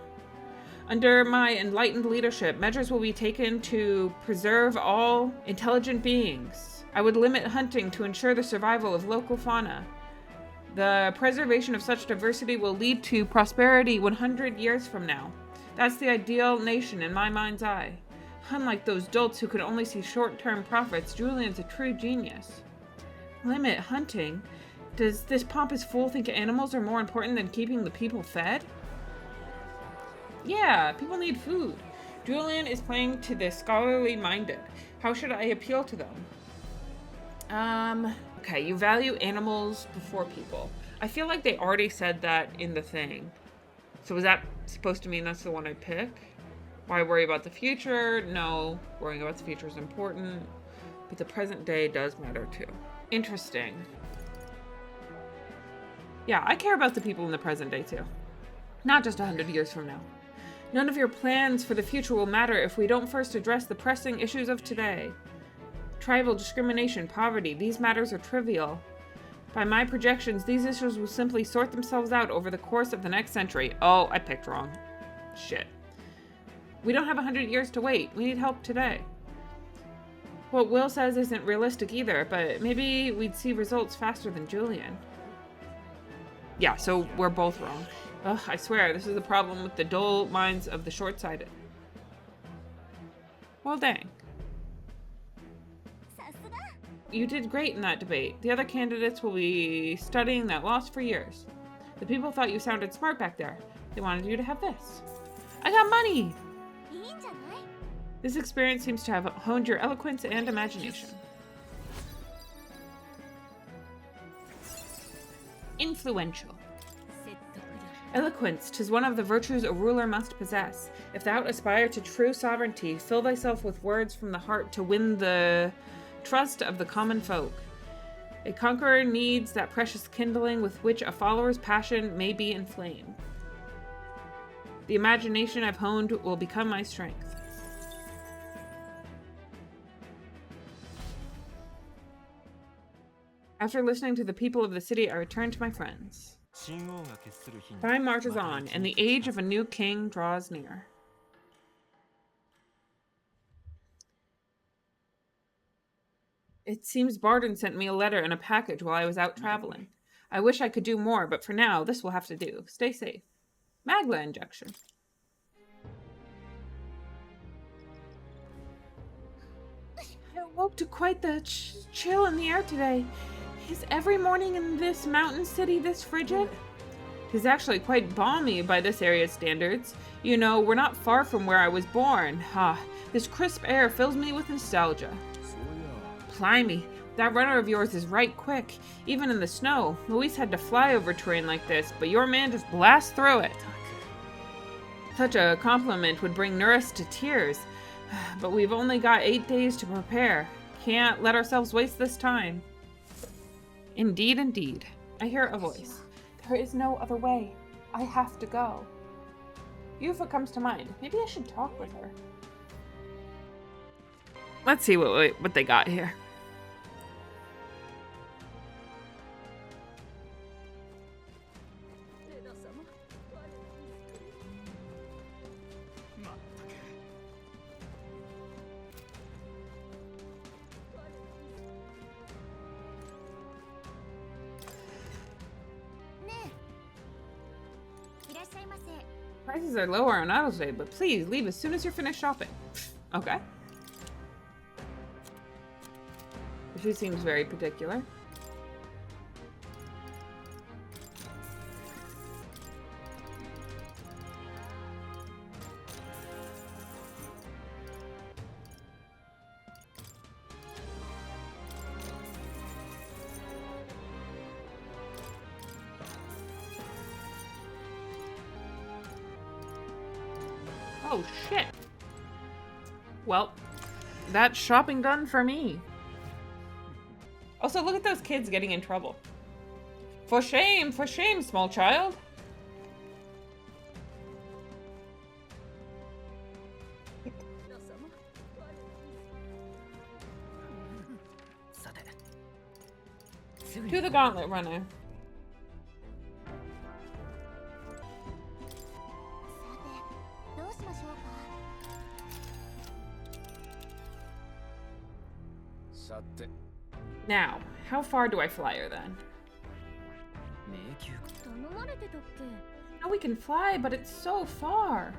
S1: Under my enlightened leadership, measures will be taken to preserve all intelligent beings. I would limit hunting to ensure the survival of local fauna. The preservation of such diversity will lead to prosperity 100 years from now. That's the ideal nation in my mind's eye. Unlike those dolts who can only see short-term profits, Julian's a true genius. Limit hunting? Does this pompous fool think animals are more important than keeping the people fed? Yeah, people need food. Julian is playing to the scholarly minded. How should I appeal to them? Okay, you value animals before people. I feel like they already said that in the thing. So is that supposed to mean that's the one I pick? Why worry about the future? No, worrying about the future is important. But the present day does matter too. Interesting. Yeah, I care about the people in the present day too. Not just 100 years from now. None of your plans for the future will matter if we don't first address the pressing issues of today. Tribal discrimination, poverty, these matters are trivial. By my projections, these issues will simply sort themselves out over the course of the next century. Oh, I picked wrong. Shit. We don't have 100 years to wait. We need help today. What Will says isn't realistic either, but maybe we'd see results faster than Julian. Yeah, so we're both wrong. Ugh, I swear, this is the problem with the dull minds of the short-sighted. Well, dang. You did great in that debate. The other candidates will be studying that loss for years. The people thought you sounded smart back there. They wanted you to have this. I got money! This experience seems to have honed your eloquence and imagination. Influential. Eloquence, 'tis one of the virtues a ruler must possess. If thou aspire to true sovereignty, fill thyself with words from the heart to win the trust of the common folk. A conqueror needs that precious kindling with which a follower's passion may be inflamed. The imagination I've honed will become my strength. After listening to the people of the city, I returned to my friends. Time marches on, and the age of a new king draws near. It seems Barden sent me a letter and a package while I was out traveling. I wish I could do more, but for now, this will have to do. Stay safe. Magla injection. I awoke to quite the chill in the air today. Is every morning in this mountain city this frigid? Tis actually quite balmy by this area's standards. You know, we're not far from where I was born. This crisp air fills me with nostalgia. Blimey, that runner of yours is right quick. Even in the snow, Luis had to fly over terrain like this, but your man just blasts through it. Such a compliment would bring Nuris to tears, but we've only got 8 days to prepare. Can't let ourselves waste this time. Indeed, indeed. I hear a voice. There is no other way. I have to go. Yufa comes to mind. Maybe I should talk with her. Let's see what they got here. Prices are lower on auto save, but please leave as soon as you're finished shopping. Okay. She seems very particular. Oh, shit. Well, that's shopping done for me. Also, look at those kids getting in trouble. For shame, small child. To the gauntlet runner. Now, how far do I fly her then? No, we can fly, but it's so far.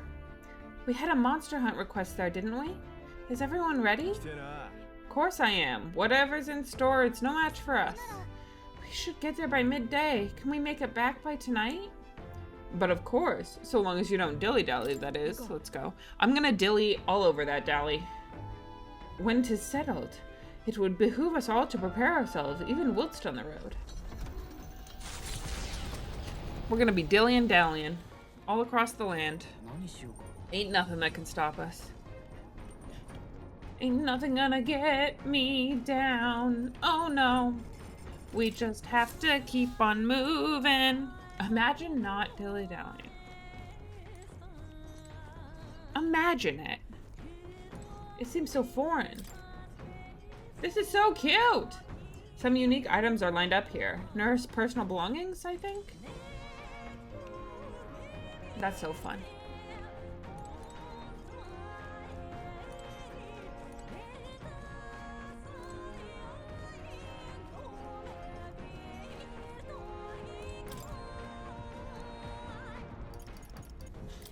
S1: We had a monster hunt request there, didn't we? Is everyone ready? Of course I am. Whatever's in store, it's no match for us. We should get there by midday. Can we make it back by tonight? But of course, so long as you don't dilly-dally, that is. Let's go. I'm gonna dilly all over that dally. When 'tis settled, it would behoove us all to prepare ourselves, even whilst on the road. We're gonna be dilly-dallying all across the land. Ain't nothing that can stop us. Ain't nothing gonna get me down. Oh no. We just have to keep on moving. Imagine not dilly-dallying. Imagine it. It seems so foreign. This is so cute. Some unique items are lined up here. Nurse personal belongings, I think? That's so fun.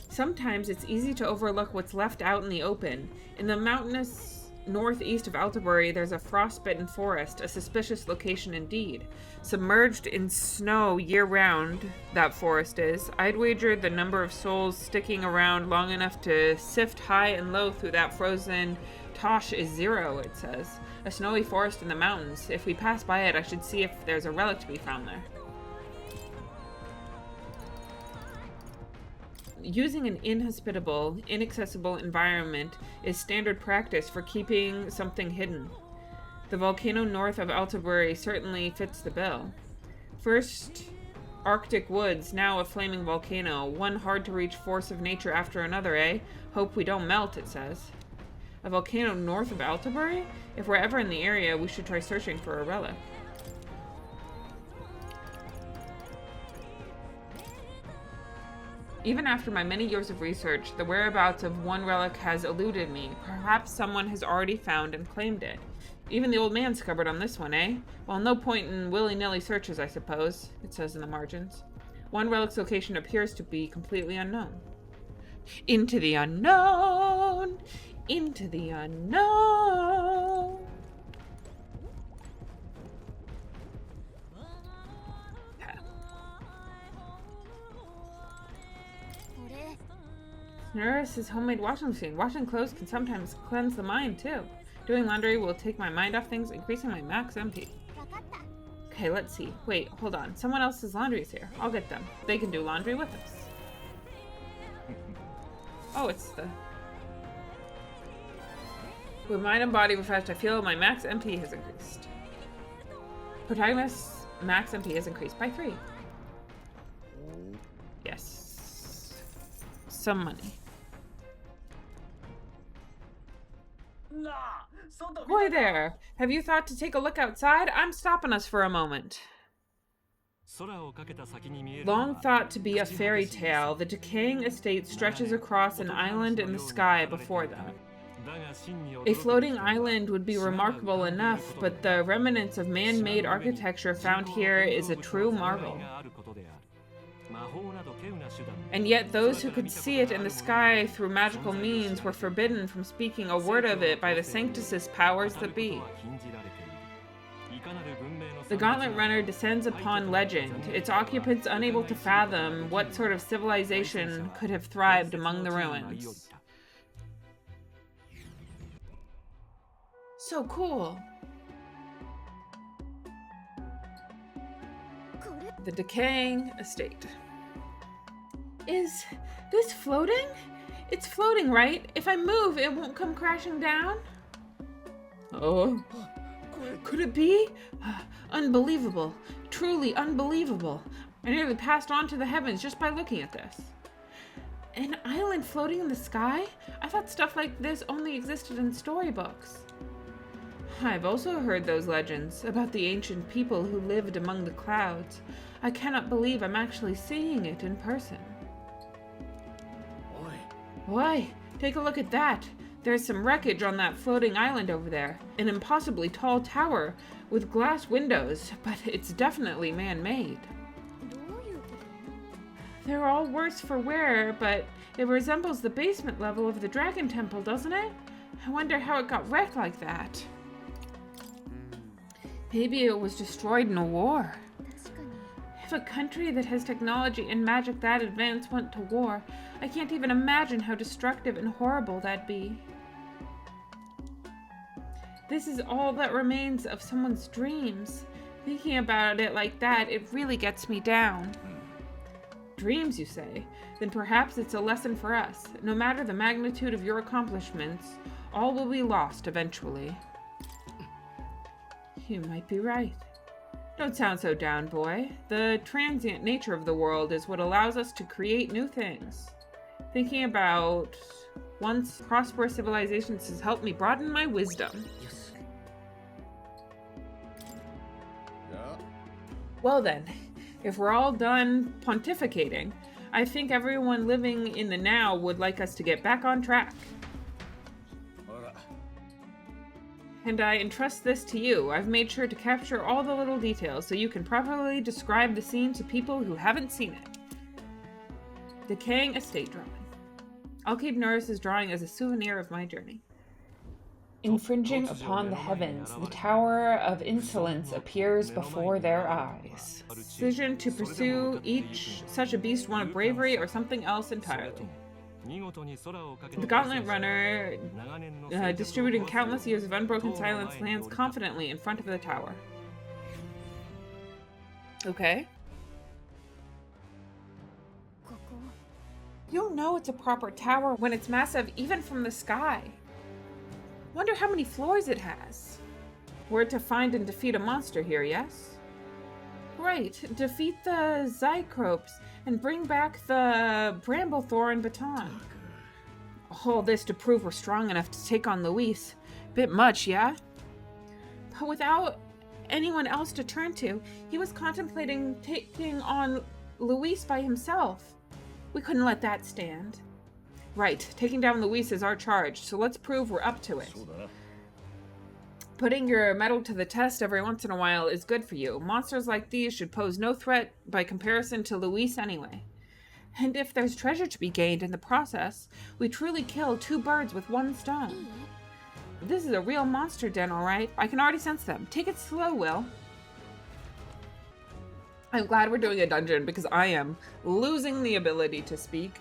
S1: Sometimes it's easy to overlook what's left out in the open. In the mountainous northeast of Altabury, there's a frostbitten forest, a suspicious location indeed. Submerged in snow year-round, that forest is. I'd wager the number of souls sticking around long enough to sift high and low through that frozen tosh is 0, it says. A snowy forest in the mountains. If we pass by it, I should see if there's a relic to be found there. Using an inhospitable, inaccessible environment is standard practice for keeping something hidden. The volcano north of Altabury certainly fits the bill. First Arctic woods, now a flaming volcano, one hard-to-reach force of nature after another, eh? Hope we don't melt, it says. A volcano north of Altabury? If we're ever in the area, we should try searching for a relic. Even after my many years of research, the whereabouts of one relic has eluded me. Perhaps someone has already found and claimed it. Even the old man's cupboard on this one, eh? Well, no point in willy-nilly searches, I suppose, it says in the margins. One relic's location appears to be completely unknown. Into the unknown! Into the unknown! Nurse's homemade washing machine. Washing clothes can sometimes cleanse the mind, too. Doing laundry will take my mind off things, increasing my max MP. Okay, let's see. Wait, hold on. Someone else's laundry is here. I'll get them. They can do laundry with us. Oh, it's the... With mind and body refreshed, I feel my max MP has increased. Protagonist's max MP has increased by 3. Yes. Some money. Boy there! Have you thought to take a look outside? I'm stopping us for a moment. Long thought to be a fairy tale, the decaying estate stretches across an island in the sky before them. A floating island would be remarkable enough, but the remnants of man-made architecture found here is a true marvel. And yet those who could see it in the sky through magical means were forbidden from speaking a word of it by the sanctus's powers that be. The Gauntlet Runner descends upon legend, its occupants unable to fathom what sort of civilization could have thrived among the ruins. So cool. The decaying estate. Is this floating? It's floating, right? If I move, it won't come crashing down? Oh, could it be? Unbelievable. Truly unbelievable. I nearly passed on to the heavens just by looking at this. An island floating in the sky? I thought stuff like this only existed in storybooks. I've also heard those legends about the ancient people who lived among the clouds. I cannot believe I'm actually seeing it in person. Why, take a look at that. There's some wreckage on that floating island over there. An impossibly tall tower with glass windows, but it's definitely man-made. They're all worse for wear, but it resembles the basement level of the Dragon Temple, doesn't it? I wonder how it got wrecked like that. Maybe it was destroyed in a war. If a country that has technology and magic that advanced went to war, I can't even imagine how destructive and horrible that'd be. This is all that remains of someone's dreams. Thinking about it like that, it really gets me down. Dreams, you say? Then perhaps it's a lesson for us. No matter the magnitude of your accomplishments, all will be lost eventually. You might be right. Don't sound so down, boy. The transient nature of the world is what allows us to create new things. Thinking about once prosperous civilizations has helped me broaden my wisdom. Well then, if we're all done pontificating, I think everyone living in the now would like us to get back on track. And I entrust this to you. I've made sure to capture all the little details so you can properly describe the scene to people who haven't seen it. Decaying estate drawing. I'll keep Norris's drawing as a souvenir of my journey. Infringing upon the heavens, the Tower of Insolence appears before their eyes. Decision to pursue each such a beast one of bravery or something else entirely. The Gauntlet Runner, distributing countless years of unbroken silence, lands confidently in front of the tower. Okay. You'll know it's a proper tower when it's massive even from the sky. Wonder how many floors it has. We're to find and defeat a monster here, yes? Right, defeat the Zycropes and bring back the Bramblethorn baton. All this to prove we're strong enough to take on Luis. Bit much, yeah? But without anyone else to turn to, he was contemplating taking on Luis by himself. We couldn't let that stand. Right, taking down Luis is our charge, so let's prove we're up to it. Putting your mettle to the test every once in a while is good for you. Monsters like these should pose no threat by comparison to Luis anyway. And if there's treasure to be gained in the process, we truly kill two birds with one stone. This is a real monster den, alright? I can already sense them. Take it slow, Will. I'm glad we're doing a dungeon because I am losing the ability to speak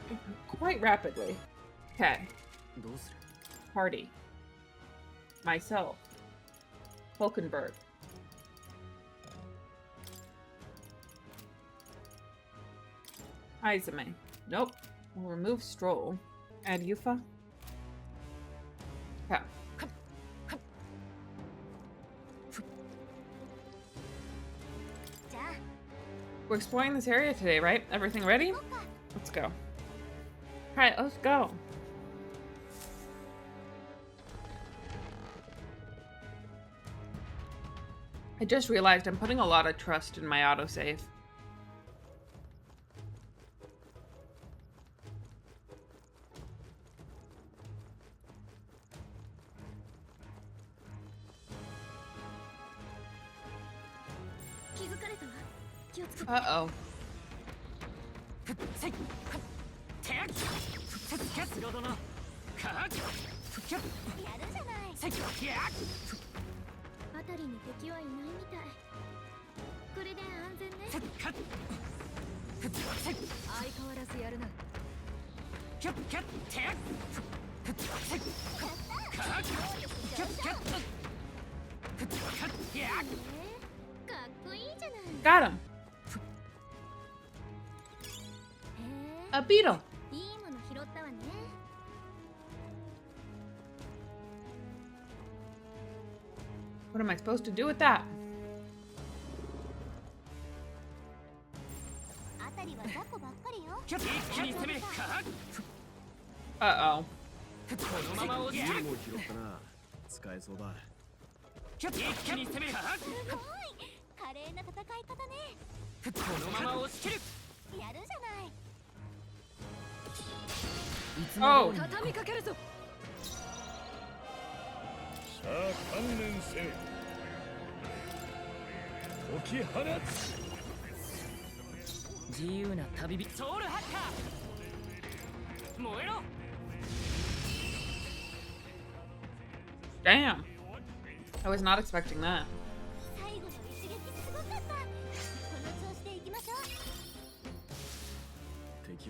S1: quite rapidly. Okay. Party. Myself. Hulkenberg. Izame. Nope. We'll remove Stroll. Add Yufa. Okay. We're exploring this area today, right? Everything ready? Let's go. Alright, let's go. I just realized I'm putting a lot of trust in my autosave. Uh-oh. Got him. A beetle. What am I supposed to do with that? Uh-oh. Oh. Damn. I was not expecting that.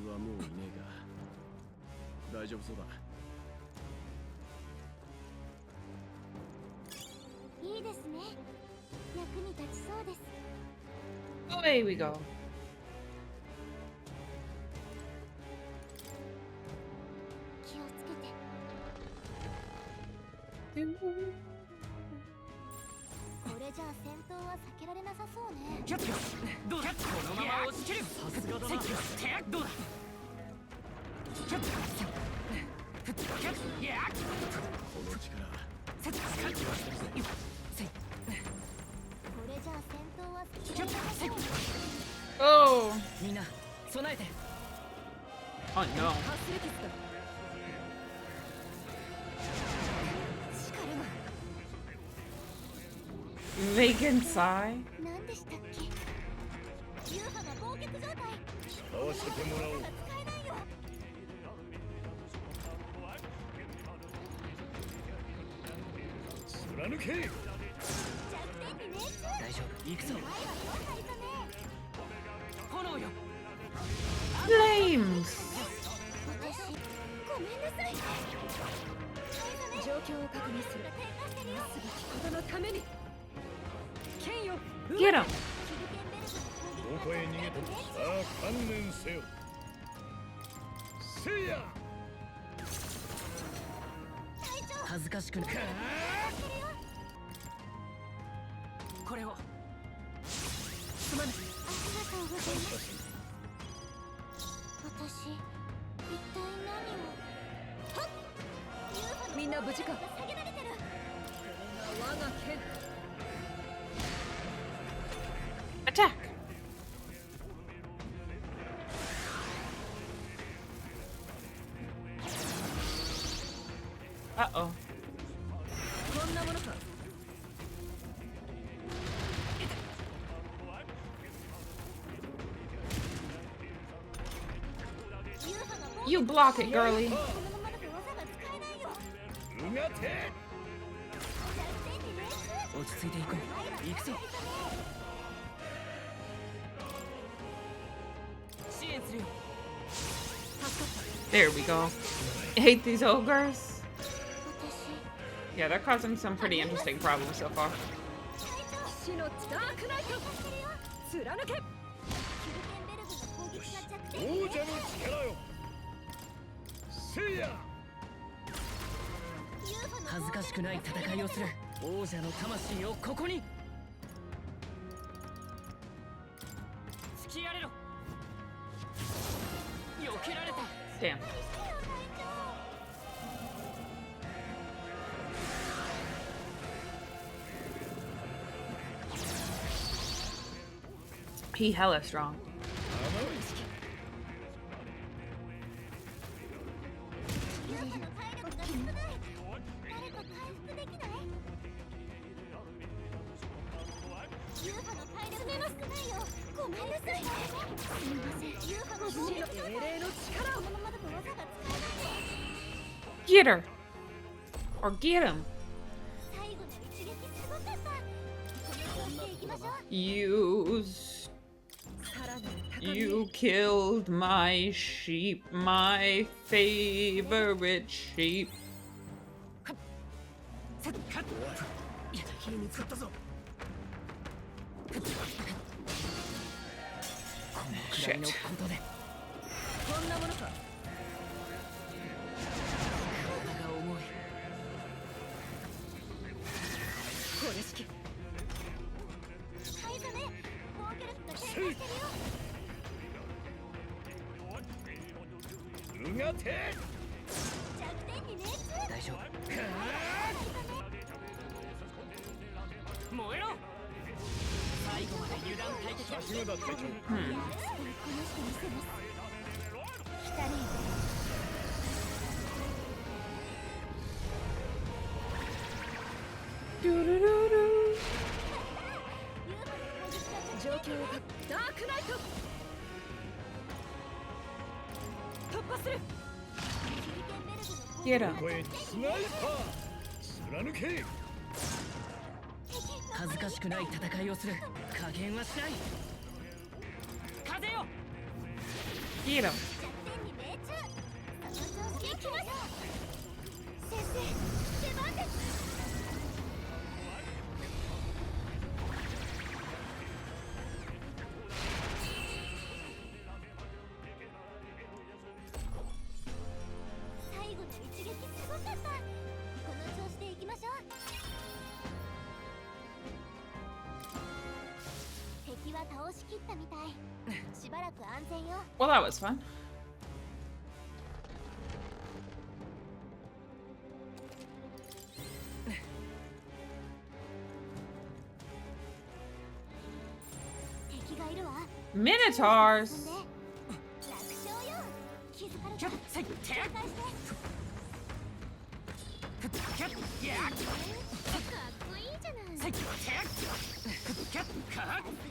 S4: はもういねえが大丈夫そうだ。
S5: いいですね。役に立ちそうです。
S1: Away we go.
S5: 気をつけて。これじゃあ戦闘は避けられなさそうね。
S2: キャッどうだ、このまま落ちきる。さすがだな。どうだ、キャッキャッ、いや
S4: この力
S2: こ
S5: これじゃあ戦闘は避けられなさそうね。
S1: Oh.
S2: みんな備えて。
S1: Oh no.
S3: アスレティスだ。力が
S1: Vacant sigh.
S5: 何でしたっけ。流派が凍結状態。
S4: 使わせてもらおう。
S5: 使えないよ。
S4: 貫け。
S5: 弱点に命中。
S2: 大丈夫、行くぞ。
S5: 前はどんな磯ね。
S2: 炎よ。
S1: Flames.
S5: 私ごめんなさい。
S3: 状況を確認する。すべきことのために。剣よ。
S1: Get him.
S4: どこへ逃げてもさあ観念せよ。せいや。
S2: 恥ずかしくない。これを。すまない。
S5: ありがとうございます。私一体何を。はっ。
S3: みんな無事か。
S5: 下げられてる。
S3: 我が剣。
S1: Attack. Uh-oh.
S3: こんなものか。
S1: You block it, girly.
S5: このままだと技が使えないよ。
S4: うがて。
S5: 弱点に命中。
S2: 落ち着いていこう。行くぞ。支援するよ。
S1: There we go. I hate these ogres.
S5: 私
S1: Yeah, they're causing some pretty interesting problems so far.
S3: 騎士のダークナイト。貫け。
S5: キルケンベルグの攻撃が弱点
S4: 王者の力よ。せいや。
S2: 恥ずかしくない戦いをする。王者の魂をここに。突きやれろ。避けられた。
S1: Damn. He hella strong.
S5: 流派の体力が少ない。誰か回復できない。流派の体力が少ないよ。ごめんなさい。すみません。流派の攻撃状態。
S3: 精霊の力を。
S5: このままだと技が使えないよ。
S1: Get her. Or get him.
S5: 最後の一撃すごかった。この調子でいきましょう。
S3: さらなる高みへ。
S1: You killed my sheep, my favorite sheep.
S2: 敵に見つかったぞ。このくらいのことで。
S3: こんなものか。
S2: 体が重い。
S3: これしき。
S5: はい、ザメ。防御力が低下してるよ。
S4: うがて。
S5: 弱点に命中。
S2: 大丈夫。燃えろ。最後まで油断大敵。
S4: さすがだ隊長。
S5: この人見せます。来たね。
S3: 状況をダークナイト。突破する。
S1: Get him.
S4: ここへスナイパー。貫け。
S2: 恥ずかしくない戦いをする。加減はしない。風よ。
S1: Get him.
S5: 生出番です。最後の一撃すごかった。この調子でいきましょう。敵は倒しきったみたい。しばらく安全よ。
S1: Well, that was fun.
S5: 敵がいるわ。
S1: Minotaurs!
S5: 楽勝よ。気づかれた。警戒して。かっこいいじゃない。さす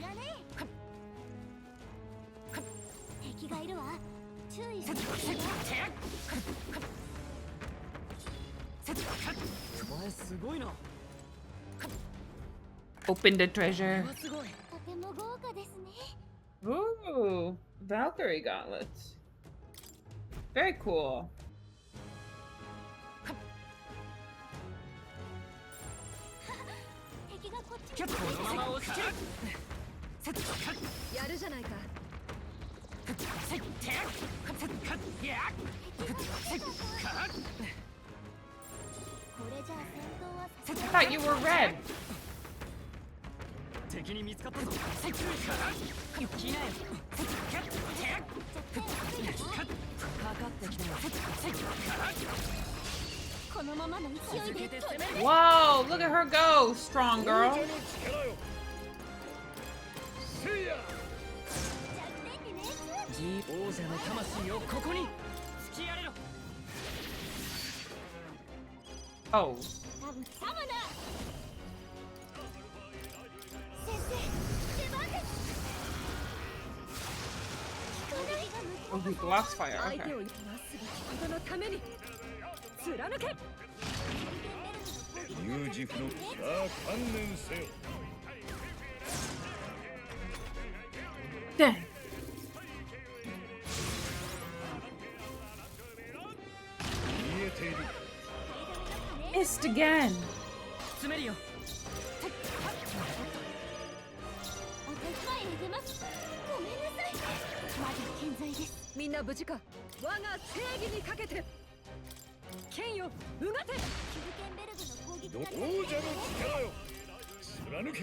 S5: がね。敵がいるわ。注意して。
S2: お前すごいな。
S1: Opened a treasure.
S2: すごい。
S5: とても豪華ですね。
S1: Ooh, Valkyrie gauntlets. Very cool.
S5: 敵がこっちに。
S2: このまま押し切る。
S3: やるじゃないか。
S5: これじゃあ戦闘は
S1: I thought you were red.
S2: 敵に見つかったぞ。来なよ。かかってきたよ。
S5: このままの勢いで
S1: Whoa, look at her go, strong girl.
S2: ジー王者の魂をここに突きやれろ。
S1: Oh,
S5: 多分サマだ。先生、出番です。
S1: oh, he blocks fire.
S3: 相手
S1: Okay.
S3: をなすべきことのために貫け。
S4: ニュージフのさあ観念せよ。
S1: Dang.
S4: 見えている。
S1: Missed again.
S2: 詰めるよ。
S5: お手伝いに出ます。ごめんなさい。まだ健在です。
S3: みんな無事か。我が正義にかけて剣ようがて。
S5: キルケンベルグの攻撃が
S4: 王者の力よ。貫け。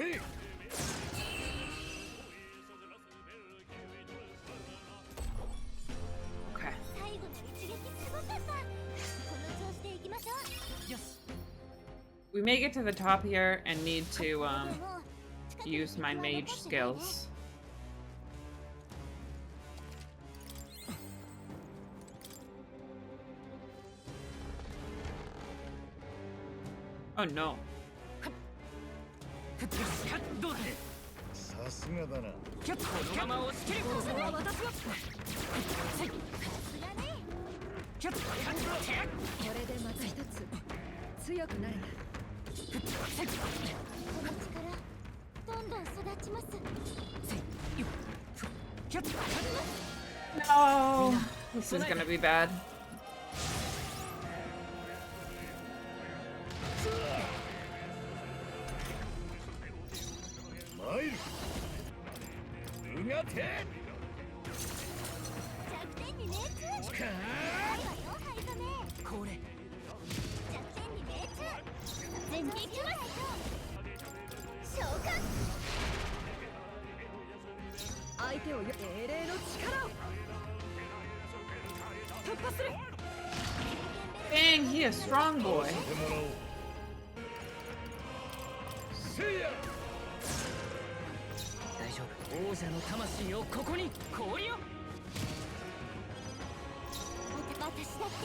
S1: Okay.
S5: 最後の一撃すごかった。この調子でいきましょう。
S2: よし。
S1: We may get to the top here and need to use my mage skills. Oh no.
S2: どうだ。
S4: さすがだな。
S2: このまま押し切る。
S3: それは私が。
S5: さすがね。
S3: これでまた一つ強くなれた。
S5: この力どんどん育ちます。
S1: No. This is gonna be bad.
S4: 参る。うがて。
S5: 弱点に命中。ないわよ、ハイザメ。
S2: これ。
S5: 弱点に命中。全撃きます。召喚。
S3: 相手を英霊の力を突破する。
S1: Dang, he a strong boy.
S4: てもらおう。せいや。
S2: 大丈夫。王者の魂をここに氷よ。
S5: 私だって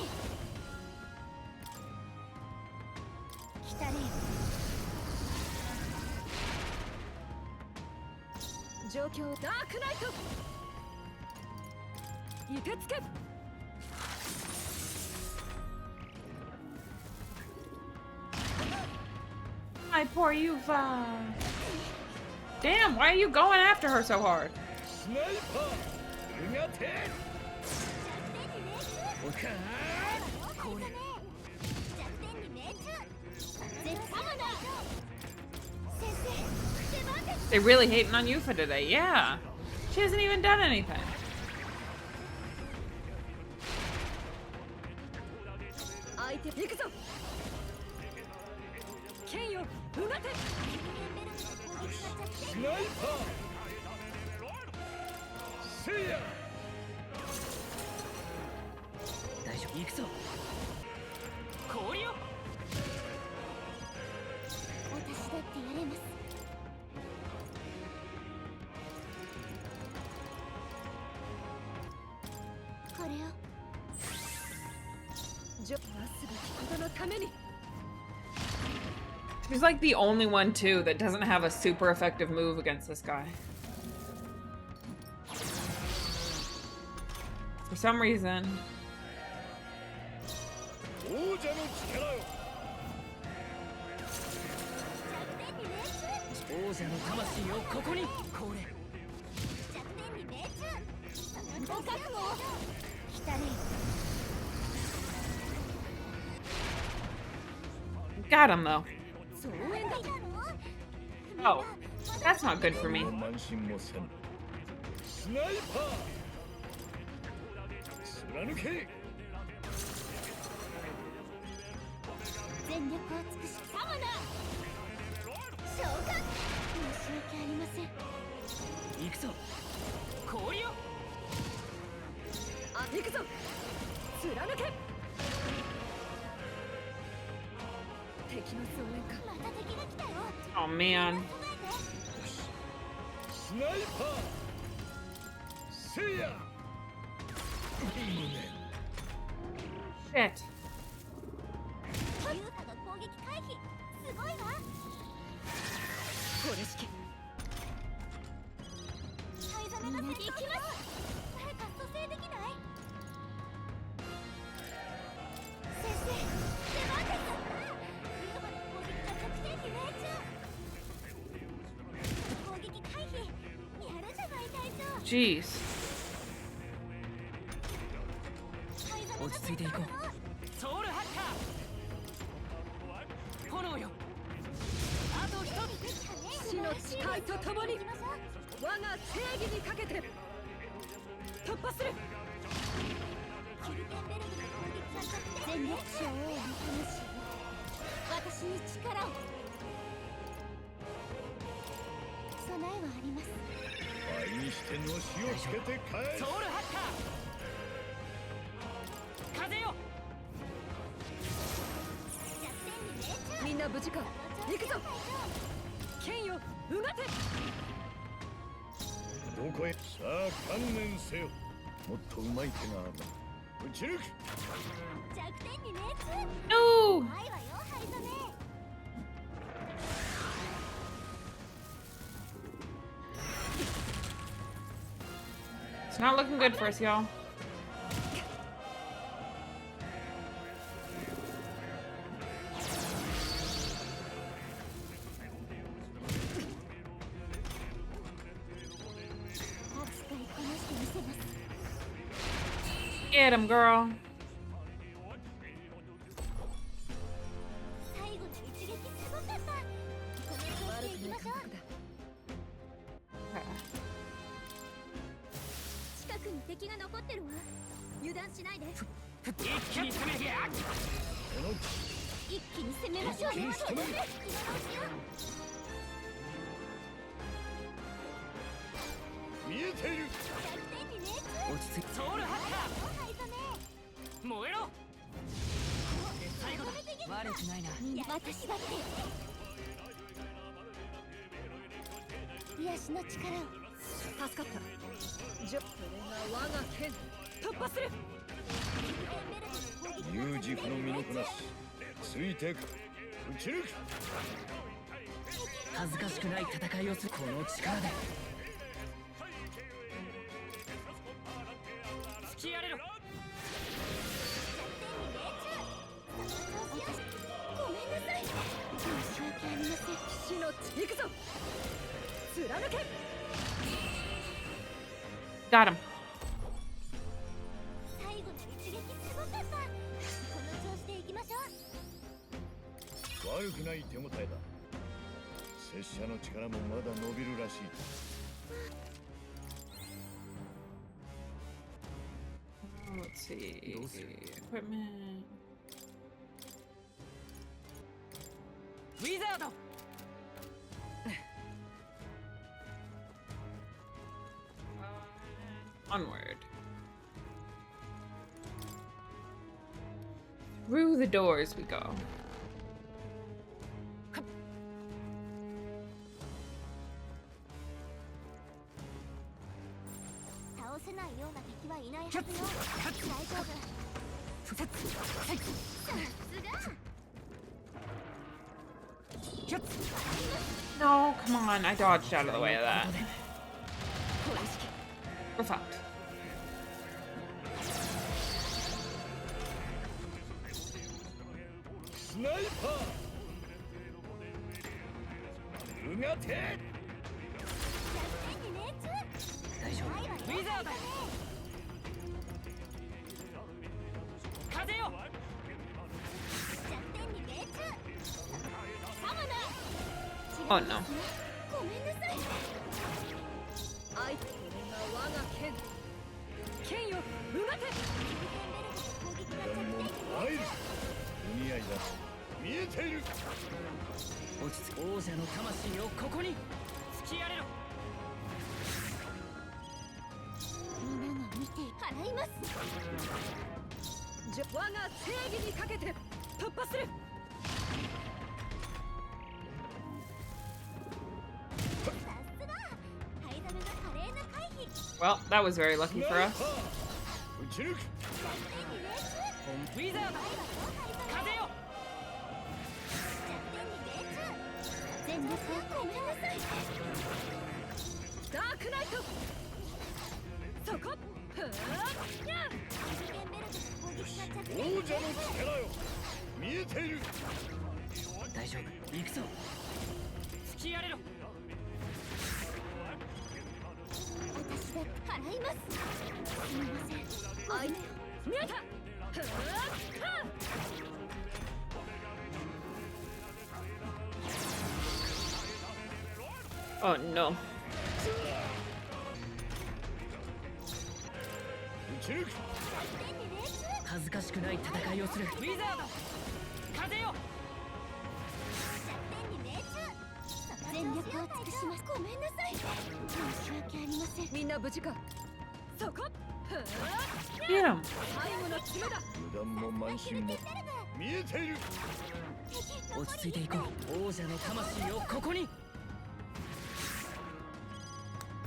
S5: 来たね。
S3: 状況ダークナイト。いてつけ。
S1: My poor Yuva. Damn, why are you going after her so hard?
S4: スナイパー。うがて。
S2: これ。
S5: 弱点に
S1: They really hating on Yufa today. Yeah. She hasn't even done anything. She's like the only one too that doesn't have a super effective move against this guy. For some reason. Got him though. Oh, that's not good for me. Oh man. Shit. Jeez. No! It's not looking good for us, y'all. Get him, girl. Got him.
S4: 悪くない手応えだ。拙者の力もまだ伸びるらしい。
S1: Let's see. Equipment.
S2: ウィザード
S1: Onward. Through the doors we go.
S5: 倒せないような敵はいないはずよ。大丈夫。さすが。
S1: No, come on. I dodged out of the way of that. We're fucked.
S4: スナイパーうがて
S2: 大丈夫ウィザード風よ
S1: Oh no.
S5: ごめんなさい。
S3: あいつこれが我が剣剣ようがて
S4: 油断も入る。お似合いだ。見えている。
S2: 落ち着く王者の魂をここに突きやれろ
S5: 皆が見て払います。
S3: 我が正義にかけて突破する
S1: Well, that was very lucky for us.
S4: 撃ち抜く。
S2: ウィザード風よ
S5: 全力ごめんなさい。
S3: ダークナイトそこふーや
S4: 王者の力よ。見えている。
S2: 大丈夫行くぞ突きやれろ
S5: 私で払います。すみません。
S3: あい見えたふーは
S1: Oh no.
S4: 撃ち抜く。
S2: 恥ずかしくない戦いをするウィザード風よ
S5: 全力を尽くします。ごめんなさい。申し訳ありません。
S3: みんな無事かそこふー
S1: Get him.
S3: 最後の爪だ
S4: 油断も慢心も見えている。
S2: 落ち着いていこう王者の魂をここに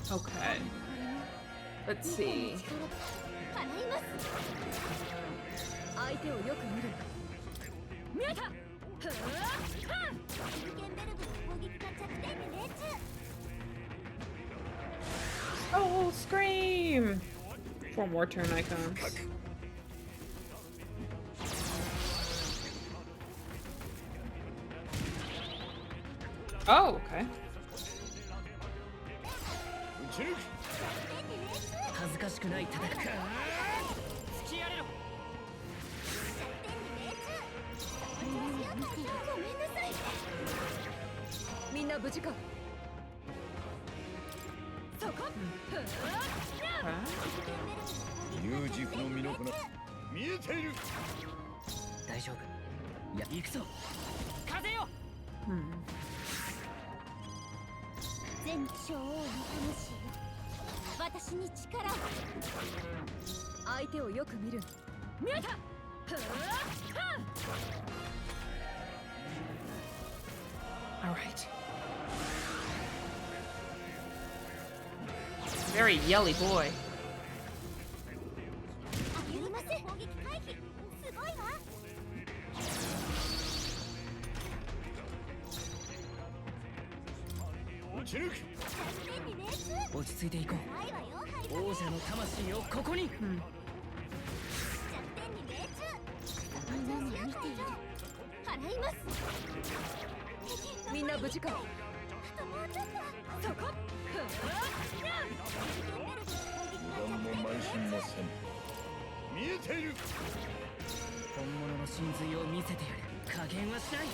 S1: Okay. Let's see.
S5: 払います。
S3: 相手をよく見る見えたふーは
S5: シルケンベルグの攻撃が弱点に命中。
S1: Oh, scream! 4 more turn icons. Oh, okay.
S4: 撃ち抜く。
S2: 恥ずかしくない戦い突きやれろ
S5: ごめんなさい。
S3: みんな無事かそこふー
S1: Okay.
S4: 有事不の身のこな見えている。
S2: 大丈夫いや行くぞ風よ
S1: Hmm.
S5: 全小王の魂よ。私に力を。
S3: 相手をよく見る見えたふー
S1: All right. Very yelly boy.
S5: ありません。攻撃回避。すごいわ。
S4: 撃ち抜く。
S5: 弱点に命中。
S2: 落ち着いていこ
S5: ないわよ。
S2: う王者の魂をここに
S5: 弱点に命中。みんなの見ている。払います。
S3: みんな無事か
S5: あともうちょっと。
S3: そこふー
S4: 油断も慢心もせん。見えている。
S2: 本物の真髄を見せてやる加減はしない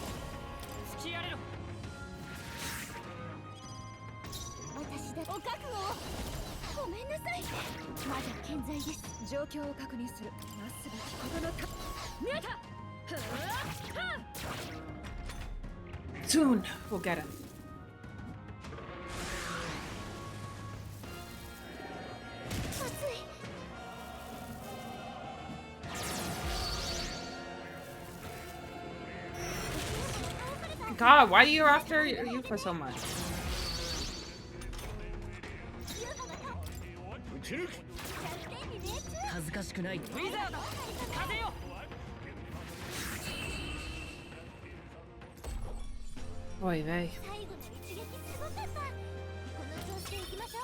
S2: きやれろ。
S5: 私だお覚悟をごめんなさいまだ健在です
S3: 状況を確認するなすべきことのた見えたはあはあ
S1: Soon we'll get him. God, why are you after you for so much?
S4: 打ち抜く
S2: 恥ずかしくない。ウィザード風よ。
S1: Oy vey.
S5: 最後の一撃すごかったこの調子でいきましょう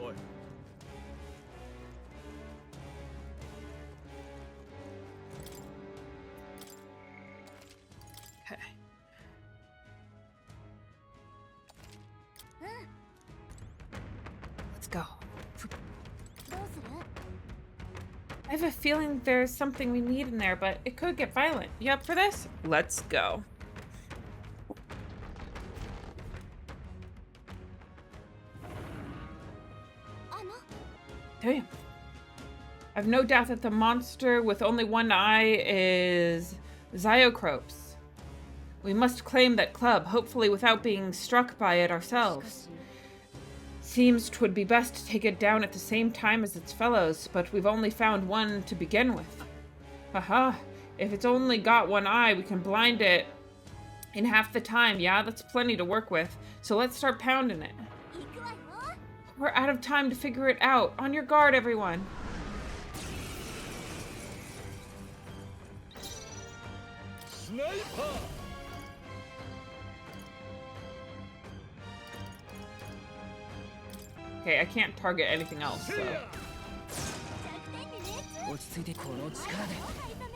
S4: おい
S1: Okay. Let's go.
S5: どうする
S1: I have a feeling there's something we need in there, but it could get violent. You up for this? Let's go. Damn. I've no doubt that the monster with only one eye is Zyocropes. We must claim that club, hopefully without being struck by it ourselves. Seems 'twould be best to take it down at the same time as its fellows, but we've only found one to begin with. Haha, if it's only got one eye, we can blind it in half the time. Yeah, that's plenty to work with. So let's start pounding it.
S5: 行くわよ
S1: We're out of time to figure it out. On your guard, everyone.
S4: Sniper!
S1: Okay, I can't target anything else, so.
S5: 弱点に熱
S2: 落ち着いてこの力で
S5: はいだね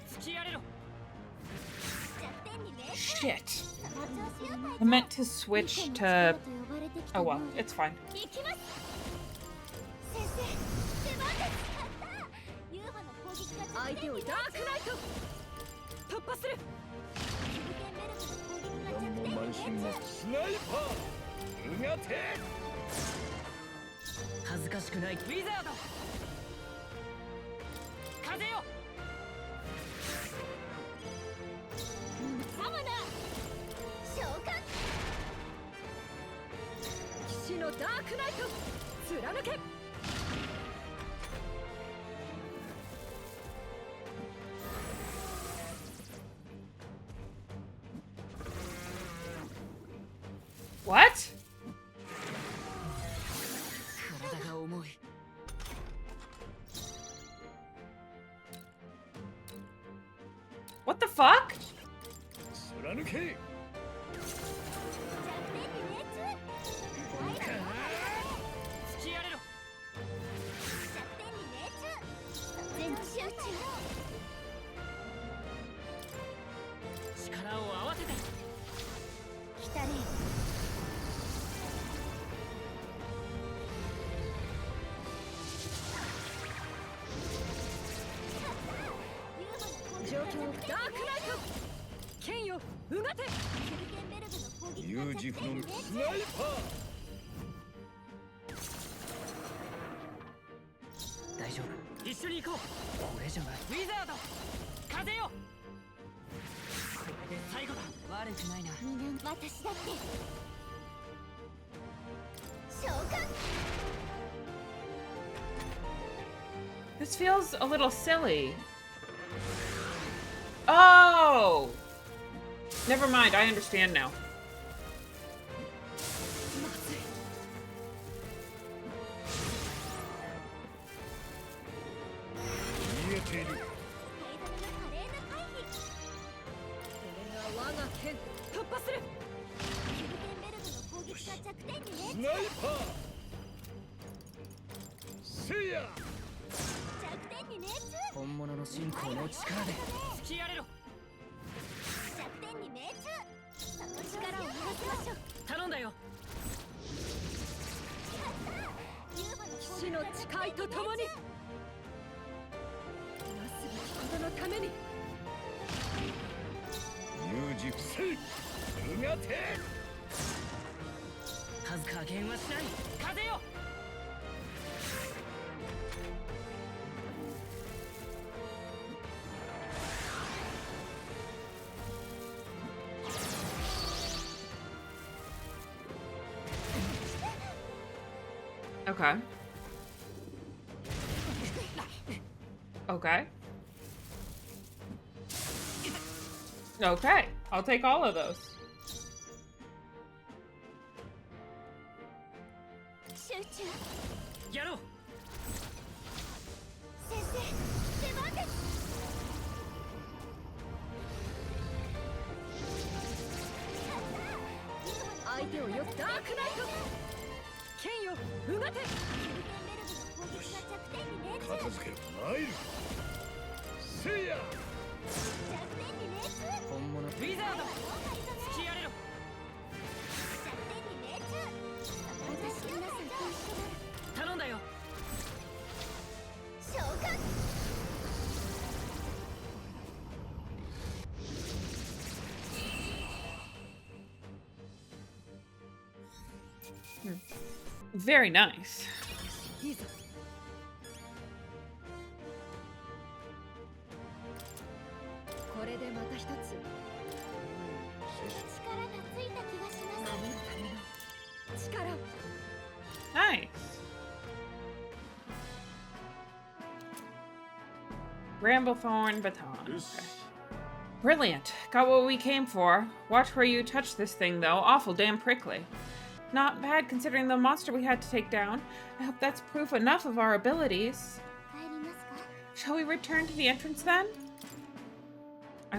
S2: 突きやれろ。
S5: 弱点に熱
S1: Shit.
S5: その調子よ
S1: I meant to switch to... Oh well, it's fine.
S5: 行きます先生出番ですやったユーファの攻撃が
S3: 相手をダークナイト突破する
S5: キルケンベルグの攻撃が
S4: 何も
S5: 弱
S4: 慢心も
S5: 点に熱
S4: スナイパーうがて
S2: 恥ずかしくない。ウィザード風よ。
S5: サマナー召喚
S3: 騎士のダークナイト貫け
S1: What?
S2: 体が重い。
S1: What the fuck?
S4: 貫け
S5: 弱点に熱はい
S2: 突きやれろ。
S5: 弱点に熱全集中
S2: 力を合わせて。
S5: 来たね
S3: 状況ダークナイト剣ようがて
S5: キルケンベルグの攻撃が
S4: 有事不能
S5: 弱点に熱
S4: スナイパ
S2: 大丈夫。一緒に行こう。これじゃない。ウィザード風よ。これで最後だ。悪くないな。
S5: みんな私だって召喚
S1: This feels a little silly. Oh! Never mind, I understand now.
S4: ー逃げている
S5: 買いだめの華麗な回避
S3: これが我が剣突破する
S5: キルケンベルグの攻撃が弱点に熱
S4: スナイパーせいや
S5: 弱点に熱
S2: 本物の信仰の力で突きやれろ。
S5: 点に命中。その力を逃しましょう。
S2: 頼んだよ。
S3: 死の誓いとともになすべきことのために
S4: ミュージックせい。うがて。
S2: 数加減はしない。風よ。
S1: Okay. Okay. Okay. I'll take all of those.
S5: 集中。
S2: やろう。
S5: 先生、出番です。
S3: 相手をよくダークナイト剣ようがて。
S5: キュルテンベルグの攻撃が弱点に命中。
S4: 片付ける。マイル。せいや。
S5: 弱点に命中。
S2: 本物ウィザード。突きやれろ。
S5: 弱点に命中。私皆さんと一緒だ。
S2: 頼んだよ。
S5: 召喚。
S1: Very nice.
S3: いいぞ。これでまた一つ
S5: 力がついた気がします。
S3: 守るための力を。
S1: Nice. Bramblethorn baton. Okay. Brilliant. Got what we came for. Watch where you touch this thing, though. Awful damn prickly. Not bad considering the monster we had to take down. I hope that's proof enough of our abilities.
S5: 帰りますか？
S1: Shall we return to the entrance then? I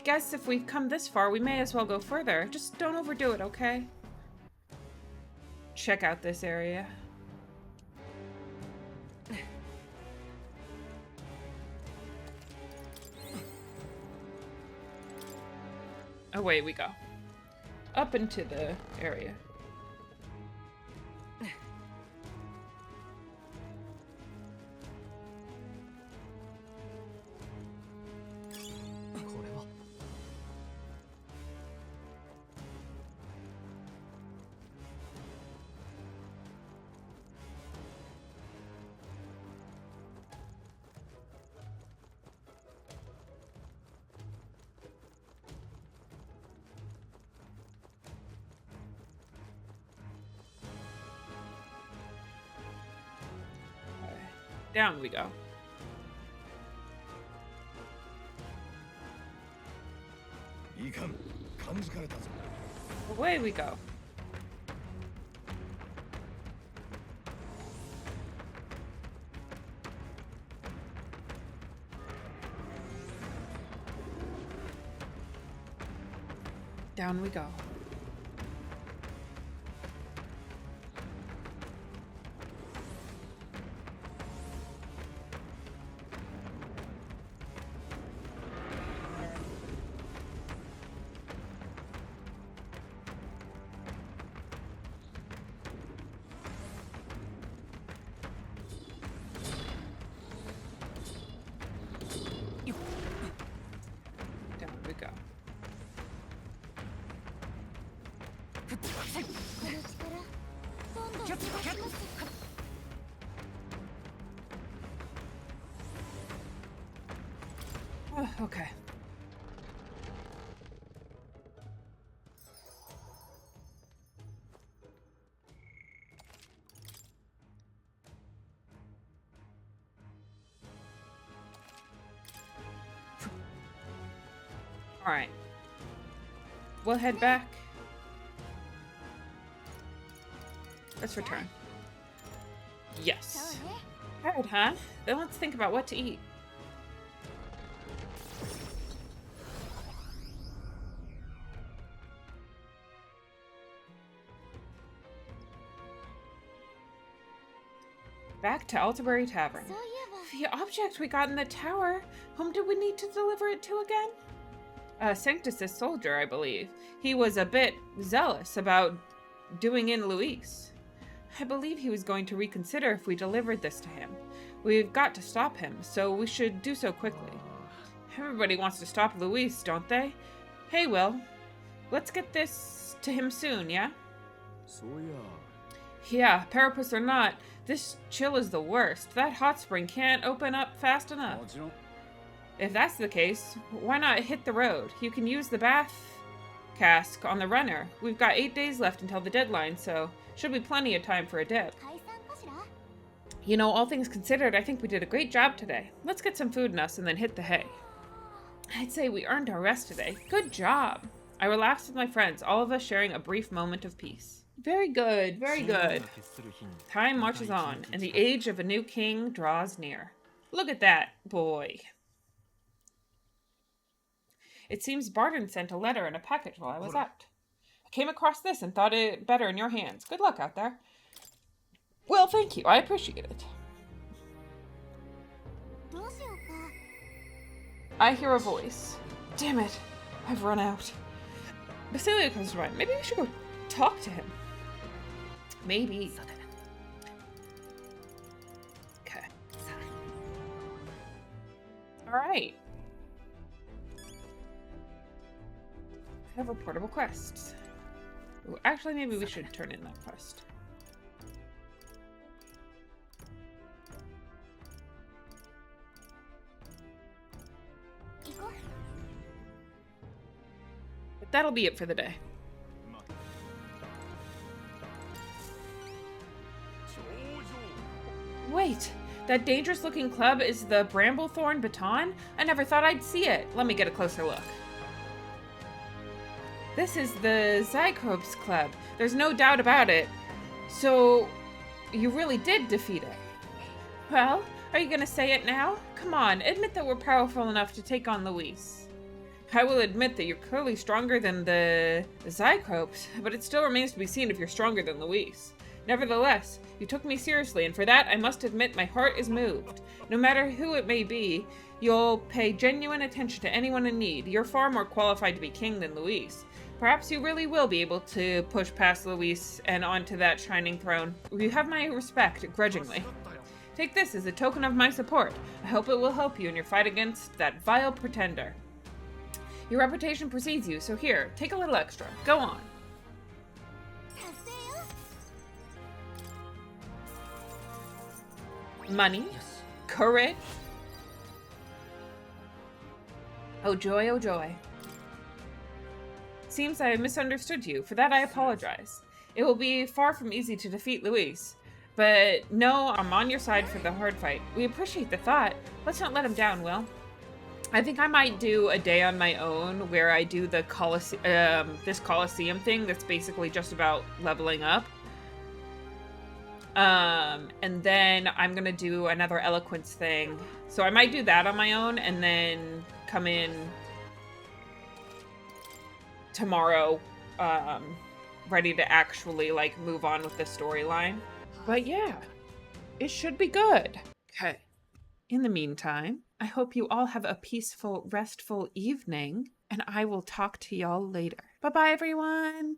S1: guess if we've come this far, we may as well go further. Just don't overdo it, okay? Check out this area. Away we go. Up into the area.
S2: これは。
S1: Down we go. Away we go. Down we go. Down we go.
S5: この力、どんどん増します。
S1: Oh, okay. All right. We'll head back. Let's return. Yes.
S5: そうね。
S1: Tired, huh? Then let's think about what to eat. Back to Altabury Tavern.
S5: そういえば、
S1: The object we got in the tower. Whom did we need to deliver it to again? a Sanctus' soldier, I believe. He was a bit zealous about doing in Luis. I believe he was going to reconsider if we delivered this to him. We've got to stop him, so we should do so quickly. Everybody wants to stop Luis, don't they? Hey, Will. Let's get this to him soon, yeah? Yeah, Parapus or not, this chill is the worst. That hot spring can't open up fast enough. If that's the case, why not hit the road? You can use the bath cask on the runner. We've got 8 days left until the deadline, so should be plenty of time for a dip. You know, all things considered, I think we did a great job today. Let's get some food in us and then hit the hay. I'd say we earned our rest today. Good job. I relaxed with my friends, all of us sharing a brief moment of peace. Very good, very good. Time marches on, and the age of a new king draws near. Look at that boy. It seems Barton sent a letter and a package while I was out. I came across this and thought it better in your hands. Good luck out there. Well, thank you. I appreciate it. I hear a voice. Damn it. I've run out. Pasithea comes to mind. Maybe we should go talk to him. Maybe. Okay. Alright. I have reportable quests. Ooh, actually, maybe we should turn in that quest. But that'll be it for the day. Wait, that dangerous-looking club is the Bramblethorn Baton? I never thought I'd see it. Let me get a closer look. This is the Zycropes Club. There's no doubt about it. So, you really did defeat it. Well, are you gonna say it now? Come on, admit that we're powerful enough to take on Luis. I will admit that you're clearly stronger than the Zycropes, but it still remains to be seen if you're stronger than Luis. Nevertheless, you took me seriously, and for that, I must admit my heart is moved. No matter who it may be, you'll pay genuine attention to anyone in need. You're far more qualified to be king than Luis. Perhaps you really will be able to push past Luis and onto that shining throne. You have my respect, grudgingly. Take this as a token of my support. I hope it will help you in your fight against that vile pretender. Your reputation precedes you, so here, take a little extra. Go on. Money, courage. Oh joy, oh joy. Seems I have misunderstood you. For that I apologize. It will be far from easy to defeat Luis. But no, I'm on your side for the hard fight. We appreciate the thought. Let's not let him down, Will. I think I might do a day on my own where I do the this Coliseum thing that's basically just about leveling up. And then I'm gonna do another eloquence thing. So I might do that on my own and then come in tomorrow, ready to actually, like, move on with the storyline. But yeah, it should be good. Okay. In the meantime, I hope you all have a peaceful, restful evening, and I will talk to y'all later. Bye-bye, everyone!